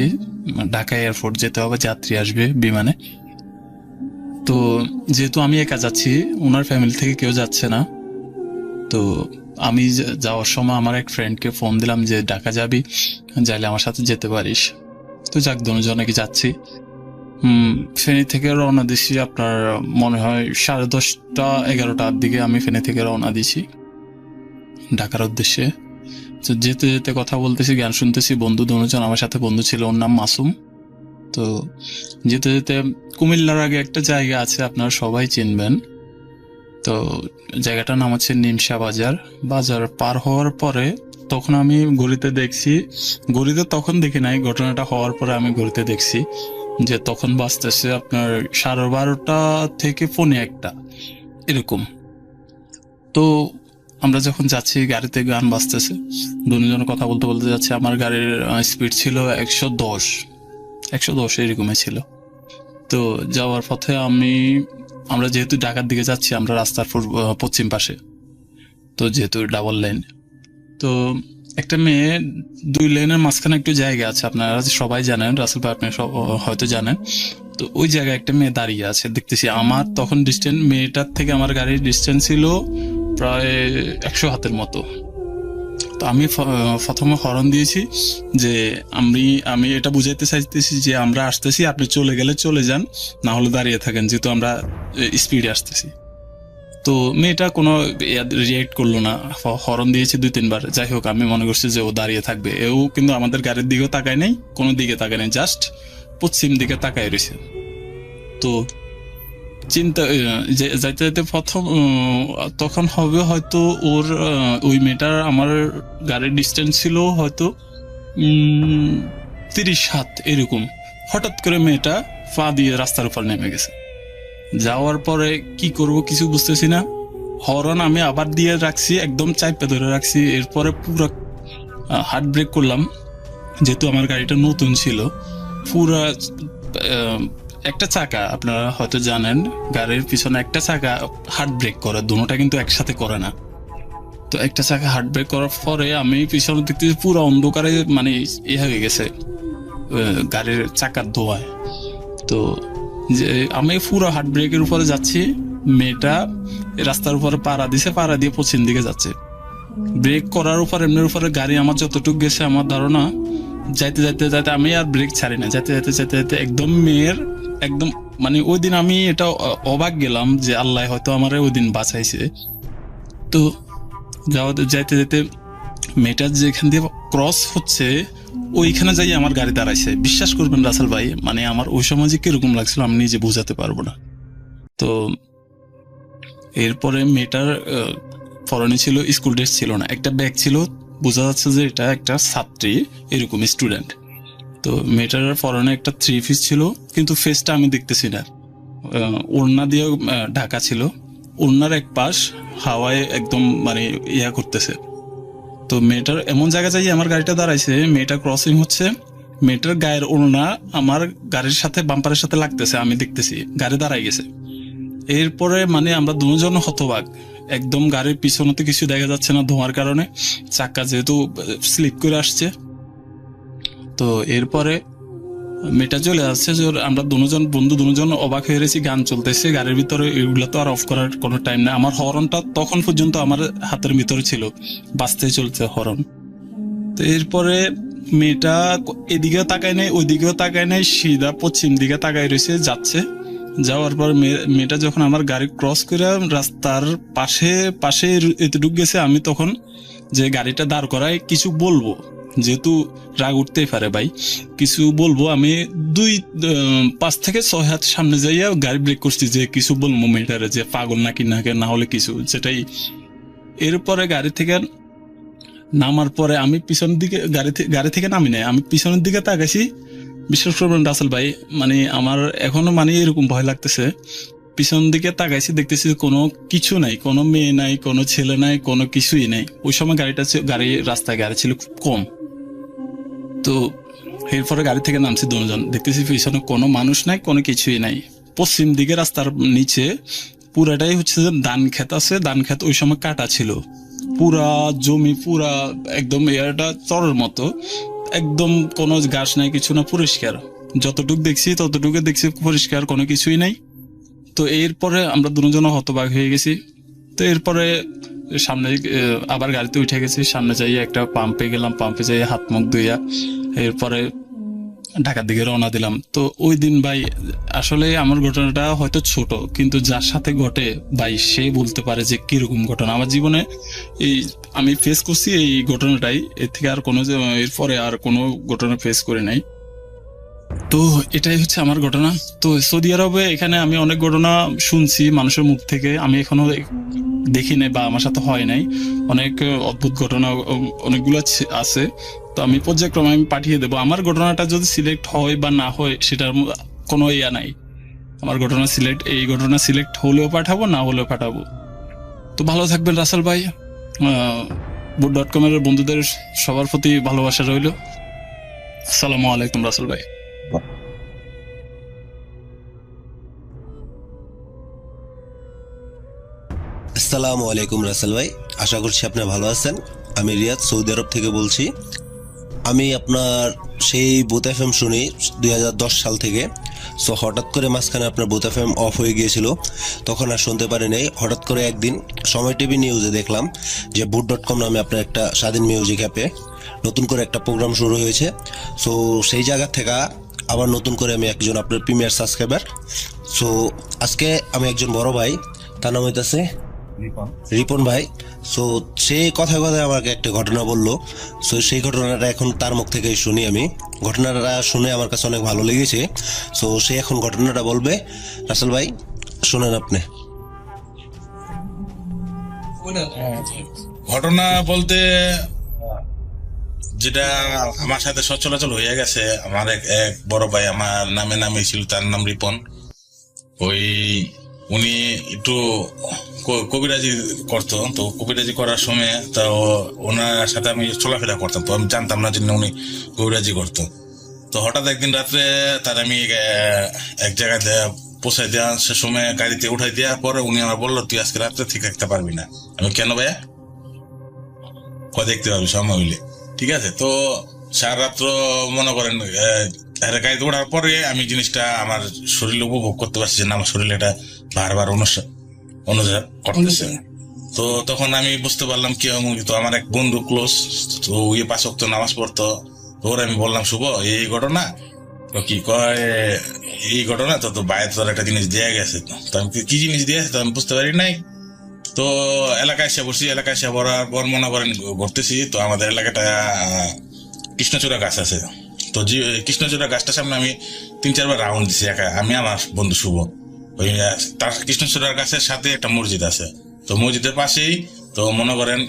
ঢাকা এয়ারপোর্ট যেতে হবে, যাত্রী আসবে বিমানে। তো যেহেতু আমি একা যাচ্ছি, ওনার ফ্যামিলি থেকে কেউ যাচ্ছে না, তো আমি যাওয়ার সময় আমার এক ফ্রেন্ডকে ফোন দিলাম যে ঢাকা যাবি, যাইলে আমার সাথে যেতে পারিস। তো যাক, দুজনে কি যাচ্ছি। ফেনী থেকে রওনা দিছি আপনার মনে হয় 10:30-11টার দিকে আমি ফেনী থেকে রওনা দিছি ঢাকার উদ্দেশ্যে। তো যেতে যেতে কথা বলতেছি, গান শুনতেছি, বন্ধু দুজন আমার সাথে বন্ধু ছিল, ওর নাম মাসুম। তো যেতে যেতে কুমিল্লার আগে একটা জায়গা আছে আপনারা সবাই চিনবেন, তো জায়গাটার নাম হচ্ছে নিমসা বাজার। বাজার পার হওয়ার পরে তখন আমি ঘড়িতে দেখছি, ঘড়িতে তখন দেখি নাই, ঘটনাটা হওয়ার পরে আমি ঘড়িতে দেখছি যে তখন বাজতেছে আপনার 12:30 থেকে 1:45 এরকম। তো আমরা যখন যাচ্ছি গাড়িতে গান বাজতেছে, দুজন কথা বলতে বলতে যাচ্ছে। আমার গাড়ির স্পিড ছিল 110 এরকমই ছিল। তো যাওয়ার পথে আমরা যেহেতু ঢাকার দিকে যাচ্ছি, আমরা রাস্তার পশ্চিম পাশে, তো যেহেতু ডাবল লাইন, তো একটা মেয়ে 2 লেনের মাঝখানে একটু জায়গা আছে, আপনারা সবাই জানেন, রাসেল ভাই আপনি হয়তো জানেন। তো ওই জায়গায় একটা মেয়ে দাঁড়িয়ে আছে দেখতেছি। আমার তখন ডিস্টেন্স, মেয়েটার থেকে আমার গাড়ির ডিস্টেন্স ছিল প্রায় 100 হাতের মতো। তো আমি প্রথমে হরন দিয়েছি যে আমি এটা বুঝাইতে চাইতেছি যে আমরা আসতেছি, আপনি চলে গেলে চলে যান, না হলে দাঁড়িয়ে থাকেন, যেহেতু আমরা স্পিডে আসতেছি। তো মেয়েটা কোনো রিয়েক্ট করলো না, হরন দিয়েছে 2-3 বার। যাই হোক, আমি মনে করছি যে ও দাঁড়িয়ে থাকবে। এও কিন্তু আমাদের গাড়ির দিকেও তাকায় নেই, কোনো দিকে তাকায় নেই, জাস্ট পশ্চিম দিকে তাকায় রয়েছে। তো চিন্তা যাইতে যাইতে তখন হবে হয়তো ওর ওই মেয়েটার আমার গাড়ির ডিস্টেন্স ছিল হয়তো 30 হাত এরকম। হঠাৎ করে মেয়েটা পা দিয়ে রাস্তার উপর নেমে গেছে। যাওয়ার পরে কি করব কিছু বুঝতেছি না। হরন আমি আবার দিয়ে রাখছি, একদম চাইপে ধরে রাখছি। এরপরে পুরো হার্ট ব্রেক করলাম, যেহেতু আমার গাড়িটা নতুন ছিল। পুরা একটা চাকা, আপনারা হয়তো জানেন, গাড়ির পিছনে একটা চাকা হার্ট ব্রেক করে, দুটোটা কিন্তু একসাথে করে না। তো একটা চাকা হার্ট ব্রেক করার পরে আমি পিছনে দেখতেছি পুরো অন্ধকারে মানে হয়ে গেছে গাড়ির চাকার ধোঁয়ায়। তো যে আমি পুরো হার্ট ব্রেকের উপরে যাচ্ছি, মেয়েটা রাস্তার উপরে পাড়া দিয়ে পশ্চিম দিকে যাচ্ছে। ব্রেক করার উপর এমনির উপরে গাড়ি আমার যতটুকু গেছে আমার ধারণা, যাইতে যাইতে যাইতে আমি আর ব্রেক ছাড়ি না, যাইতে যাইতে যাইতে যাইতে একদম মেয়ের একদম মানে ওই দিন আমি এটা অবাক গেলাম যে আল্লাহ হয়তো আমার ওই দিন বাঁচাইছে। তো যাইতে যাইতে মেয়েটা যেখান দিয়ে ক্রস হচ্ছে ওইখানে যাই আমার গাড়ি দাঁড়াইছে। বিশ্বাস করবেন রাসেল ভাই, মানে আমার ওই সময় যে কিরকম লাগছিল আমি নিজে বোঝাতে পারবো না। তো এরপরে মেয়েটার পরনে ছিল স্কুল ড্রেস ছিল না, একটা ব্যাগ ছিল, বোঝা যাচ্ছে যে এটা একটা ছাত্রী, এরকম স্টুডেন্ট। তো মেয়েটার পরনে একটা 3 পিস ছিল, কিন্তু ফেসটা আমি দেখতেছি না। ওড়না দিয়ে ঢাকা ছিল, ওড়নার এক পাশ হাওয়ায় একদম মানে করতেছে। তো মেয়েটার এমন জায়গা যাই আমার গাড়িটা দাঁড়াইছে, মেয়েটা ক্রসিং হচ্ছে, মেয়েটার গায়ের ওড়না আমার গাড়ির সাথে বাম্পারের সাথে লাগতেছে, আমি দেখতেছি গাড়ি দাঁড়াই গেছে। এরপরে মানে আমরা দুজন হতবাক, একদম গাড়ির পিছনে তো কিছু দেখা যাচ্ছে না ধোঁয়ার কারণে, চাকা যেহেতু স্লিপ করে আসছে। তো এরপরে মেয়েটা চলে আসছে, আমরা দুজন অবাক হয়ে গেছি, গান চলতেছে গাড়ির ভিতরে, এগুলো তো আর অফ করার কোনো টাইম নেই। আমার হরনটা তখন পর্যন্ত আমার হাতের ভিতরে ছিল, বাঁচতে চলছে হরন। তো এরপরে মেয়েটা এদিকেও তাকায় নেই, ওইদিকেও তাকায় নেই, সিধা পশ্চিম দিকে তাকায় রয়েছে, যাচ্ছে। যাওয়ার পর মেয়েটা যখন আমার গাড়ি ক্রস করে রাস্তার পাশে এতটুকু গেছে, আমি তখন যে গাড়িটা দাঁড় করায় কিছু বলবো, যেহেতু রাগ উঠতেই পারে ভাই, কিছু বলবো, আমি 5 থেকে 6 হাত সামনে যাইয়া গাড়ি ব্রেক করছি যে কিছু বলবো মেয়েটারে যে পাগল নাকি না হলে কিছু সেটাই। এরপরে গাড়ি থেকে নামার পরে আমি পিছনের দিকে গাড়ি থেকে নামি নাই, আমি পিছনের দিকে তাকাইছি। বিশ্বাস করবেন রাসেল ভাই, মানে আমার এখনো মানে এরকম ভয় লাগতেছে। পিছন দিকে তাকাইছি, দেখতেছি কোনো কিছু নাই, কোনো মেয়ে নাই, কোনো ছেলে নাই, কোনো কিছুই নাই। ওই সময় রাস্তায় গাড়ি ছিল খুব কম। তো এরপরে গাড়ি থেকে নামছি দুজন, দেখতেছি পিছনে কোনো মানুষ নাই, কোনো কিছুই নাই। পশ্চিম দিকে রাস্তার নিচে পুরাটাই হচ্ছে যে ধান ক্ষেত আছে, ধান ক্ষেত ওই সময় কাটা ছিল, পুরা জমি পুরা একদম এয়ারটা চরের মতো, একদম কোনো ঘাস নাই, কিছু না, পরিষ্কার। যতটুকু দেখছি ততটুকু দেখছি পরিষ্কার, কোনো কিছুই নাই। তো এরপরে আমরা দুজন হতবাক হয়ে গেছি। তো এরপরে সামনে আবার গাড়িতে উঠে গেছি, সামনে যাই একটা পাম্পে গেলাম, পাম্পে যাই হাত মুখ ধুইয়া, এরপরে ঢাকার দিকে রওনা দিলাম। তো ওই দিন ভাই আসলে আমার ঘটনাটা হয়তো ছোট, কিন্তু যার সাথে ঘটে ভাই সে বলতে পারে যে কিরকম ঘটনা আমার জীবনে এই আমি ফেস করছি এই ঘটনাটাই। এর থেকে আর কোনো এরপরে আর কোনো ঘটনা ফেস করে নাই। তো এটাই হচ্ছে আমার ঘটনা। তো সৌদি আরবে এখানে আমি অনেক ঘটনা শুনছি মানুষের মুখ থেকে, আমি এখনো দেখি নাই বা আমার সাথে হয় নাই। অনেক অদ্ভুত ঘটনা অনেকগুলো আছে। তো আমি পর্যায়ক্রমে আমি পাঠিয়ে দেবো। আমার ঘটনাটা যদি সিলেক্ট হয় বা না হয় সেটার কোনো ইয়া নাই। আমার এই ঘটনা সিলেক্ট হলেও পাঠাবো, না হলেও পাঠাবো। তো ভালো থাকবেন রাসেল ভাই। boot.com এর বন্ধুদের সবার প্রতি ভালোবাসা রইল। আসসালামু আলাইকুম রাসেল ভাই। আসসালামু আলাইকুম রাসেল ভাই, আশা করছি আপনি ভালো আছেন। আমি রিয়াদ, সৌদি আরব থেকে বলছি। আমি আপনার সেই বুথ এফএম শুনি 2010 সাল থেকে। সো হঠাৎ করে মাঝখানে আপনার বুথ এফএম অফ হয়ে গিয়েছিল, তখন আর শুনতে পারি নাই। হঠাৎ করে একদিন সময় টিভি নিউজে দেখলাম যে boot.com নামে আপনার একটা স্বাধীন মিউজিক অ্যাপে নতুন করে একটা প্রোগ্রাম শুরু হয়েছে। সো সেই জায়গা থেকে আবার নতুন করে আমি একজন আপনার প্রিমিয়ার সাবস্ক্রাইবার। সো আজকে আমি একজন বড় ভাই, তার নাম হইতেছে রিপন ভাই। সো সে কথায় কথায় আমাকে একটা ঘটনা বললো। সো সেই ঘটনাটা এখন তার মুখ থেকেই শুনি আমি। ঘটনাটা শুনে আমার কাছে অনেক ভালো লেগেছে। সো সে এখন ঘটনাটা বলবে। রাসেল ভাই শোনেন আপনি। ঘটনা বলতে যেটা আমার সাথে সচলাচল হয়ে গেছে, আমার এক বড় ভাই আমার নামে ছিল, তার নাম রিপন। উনি একটু কবিরাজি করতো। তো কবিরাজি করার সময় তো ওনার সাথে আমি চলাফেরা করতাম। তো আমি জানতাম না যে উনি কবিরাজি করতো। তো হঠাৎ একদিন রাত্রে তার আমি এক জায়গায় পৌঁছাই দেওয়া, সে সময় গাড়িতে উঠাই দেওয়ার পরে উনি আমার বললো, তুই আজকে রাত্রে ঠিক রাখতে পারবি না। আমি কেন ভাইয়া? দেখতে পারবি সময় হইলে ঠিক আছে। তো সারা রাত্র মনে করেন গাড়িতে ওঠার পরে আমি জিনিসটা আমার শরীরে উপভোগ করতে পারছি যে না, আমার শরীরে এটা বারবার অনুযায়ী করতেছে। তো তখন আমি বুঝতে পারলাম কি তো আমার এক বন্ধু ক্লোজ, তো ওই 5 ওয়াক্ত নামাজ পড়তো। ওর আমি বললাম, শুভ এই ঘটনা। তো কি কয় এই ঘটনা তো বাইরে তোর একটা জিনিস দেয়া গেছে। তো আমি কি জিনিস দিয়েছে তো আমি বুঝতে পারি নাই। তো এলাকায় এসে বসছি, এলাকায় এসে পড়ার পর মনে করেন ঘুরতেছি। তো আমাদের এলাকাটা কৃষ্ণচূড়া গাছ আছে। তো কৃষ্ণচূড়া গাছটার সামনে আমি 3-4 বার রাউন্ড দিছি একা, আমি আমার বন্ধু শুভ। ওই তার কৃষ্ণচূড়ার গাছের সাথে একটা মসজিদ আছে। তো মসজিদের পাশেই তো মনে করেন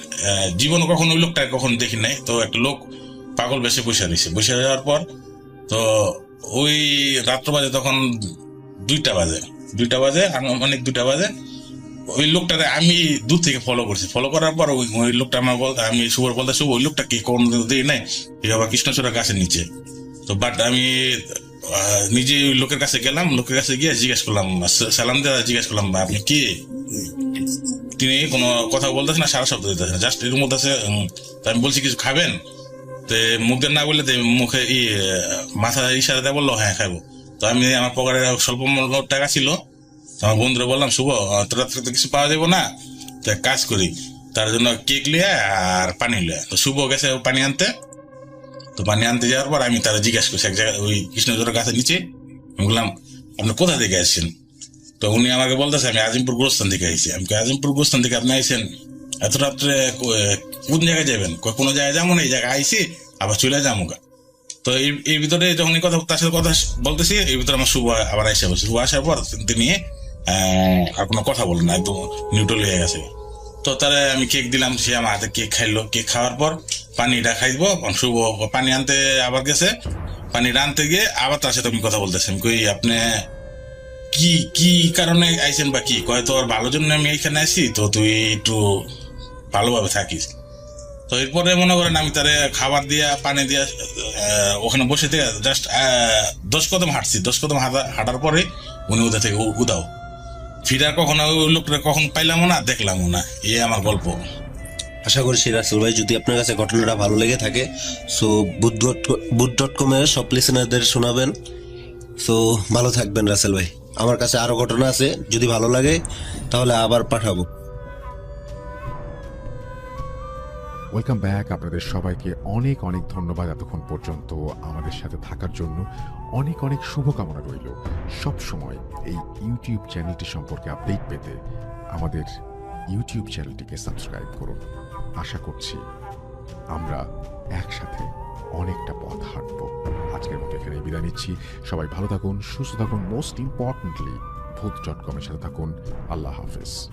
জীবনে কখন ওই লোকটা কখন দেখি নাই। তো একটা লোক পাগল বেশি বসে দিছে। বসে যাওয়ার পর তো ওই রাত্র বাজে তখন 2টা বাজে, অনেক 2টা বাজে। ওই লোকটাকে আমি দূর থেকে ফলো করছি। ফলো করার পর ওই লোকটা আমার আমি শুভর বলতে, শুভ ওই লোকটা কি কোন দিই নাই আবার কৃষ্ণচূড়া গাছের নিচে। তো বাট আমি নিজে ওই লোকের কাছে গেলাম, লোকের কাছে গিয়ে জিজ্ঞেস করলাম, সালাম দিয়ে জিজ্ঞেস করলাম, আপনি কি? তিনি কোনো কথা বলতেছে না, সারা শব্দ দিতেছে না, জাস্ট এর মধ্যে আছে। আমি বলছি কিছু খাবেন? তো মুখ দিয়ে না বললে মুখে মাথা ইশারা দেয় বললো হ্যাঁ খাবো। তো আমি আমার পকেটে স্বল্প টাকা ছিল, আমার বন্ধুরা বললাম, শুভ তোরা তো কিছু পাওয়া যাবো না, তো এক কাজ করি, তার জন্য কেক লিয়ে আর পানি লিয়ে। তো শুভ গেছে পানি আনতে। তো পানি আনতে যাওয়ার পর আমি তারা জিজ্ঞাসা করছি এক জায়গায় ওই কৃষ্ণচূড়া গাছের নিচে। আমি বললাম, আপনি কোথা থেকে আসছেন? তো উনি আমাকে বলতেছে, আমি আজিমপুর গোরস্থান থেকে আইছি। আমি আজিমপুর গোরস্থান থেকে আপনি আইসেন এত রাত্রে, কোন জায়গায় যাবেন? কোনো জায়গায় যাবো না, এই জায়গায় আইসি আবার চলে যাবো। তো এর ভিতরে যখন তার সাথে কথা বলতেছি, এর ভিতরে আমার শুভ আবার আইসা বলছে। শুভ আসার পর তিনি আর কোনো কথা বললো না, একদম নিউট্রাল হয়ে গেছে। তো তারা আমি কেক দিলাম, সে আমার হাতে কেক খাইলো। কেক খাওয়ার পর পানিটা খাইবো, শুভ পানি আনতে আবার গেছে। পানিটা আনতে গিয়ে আবার তার সাথে আমি কথা বলতেছি। আমি কই, আপনি কি কারণে আইসেন বা কি? কয়, তোর ভালোর জন্য আমি এইখানে আসি, তো তুই একটু ভালোভাবে থাকিস। তো এরপরে মনে করেন আমি তারে খাবার দিয়া পানি দিয়া ওখানে বসে থেকে জাস্ট 10 কদম হাঁটছি। 10 কদম হাঁটার পরে উনি ওদের থেকে উদাও। ফিরার কখনো ওই লোকটা কখন পাইলামও না, দেখলামও না। এই আমার গল্প। আশা করছি রাসেল ভাই যদি আপনার কাছে ঘটনাটা ভালো লেগে থাকে, সো boot.com এর সব লিসেনারদের শোনাবেন। সো ভালো থাকবেন রাসেল ভাই। আমার কাছে আরো ঘটনা আছে, যদি ভালো লাগে তাহলে আবার পাঠাবো। Welcome back. আপনাদের সবাইকে অনেক অনেক ধন্যবাদ এতক্ষণ পর্যন্ত আমাদের সাথে থাকার জন্য। অনেক অনেক শুভকামনা রইল। সব সময় এই ইউটিউব চ্যানেলটি সম্পর্কে আপডেট পেতে আমাদের ইউটিউব চ্যানেলটিকে সাবস্ক্রাইব করুন। আশা করছি আমরা একসাথে অনেকটা পথ হাঁটব। আজকের মতো এখানে বিদায় নিচ্ছি। সবাই ভালো থাকুন, সুস্থ থাকুন, মোস্ট ইম্পর্টেন্টলি ভূত.com এর সাথে থাকুন। আল্লাহ হাফেজ।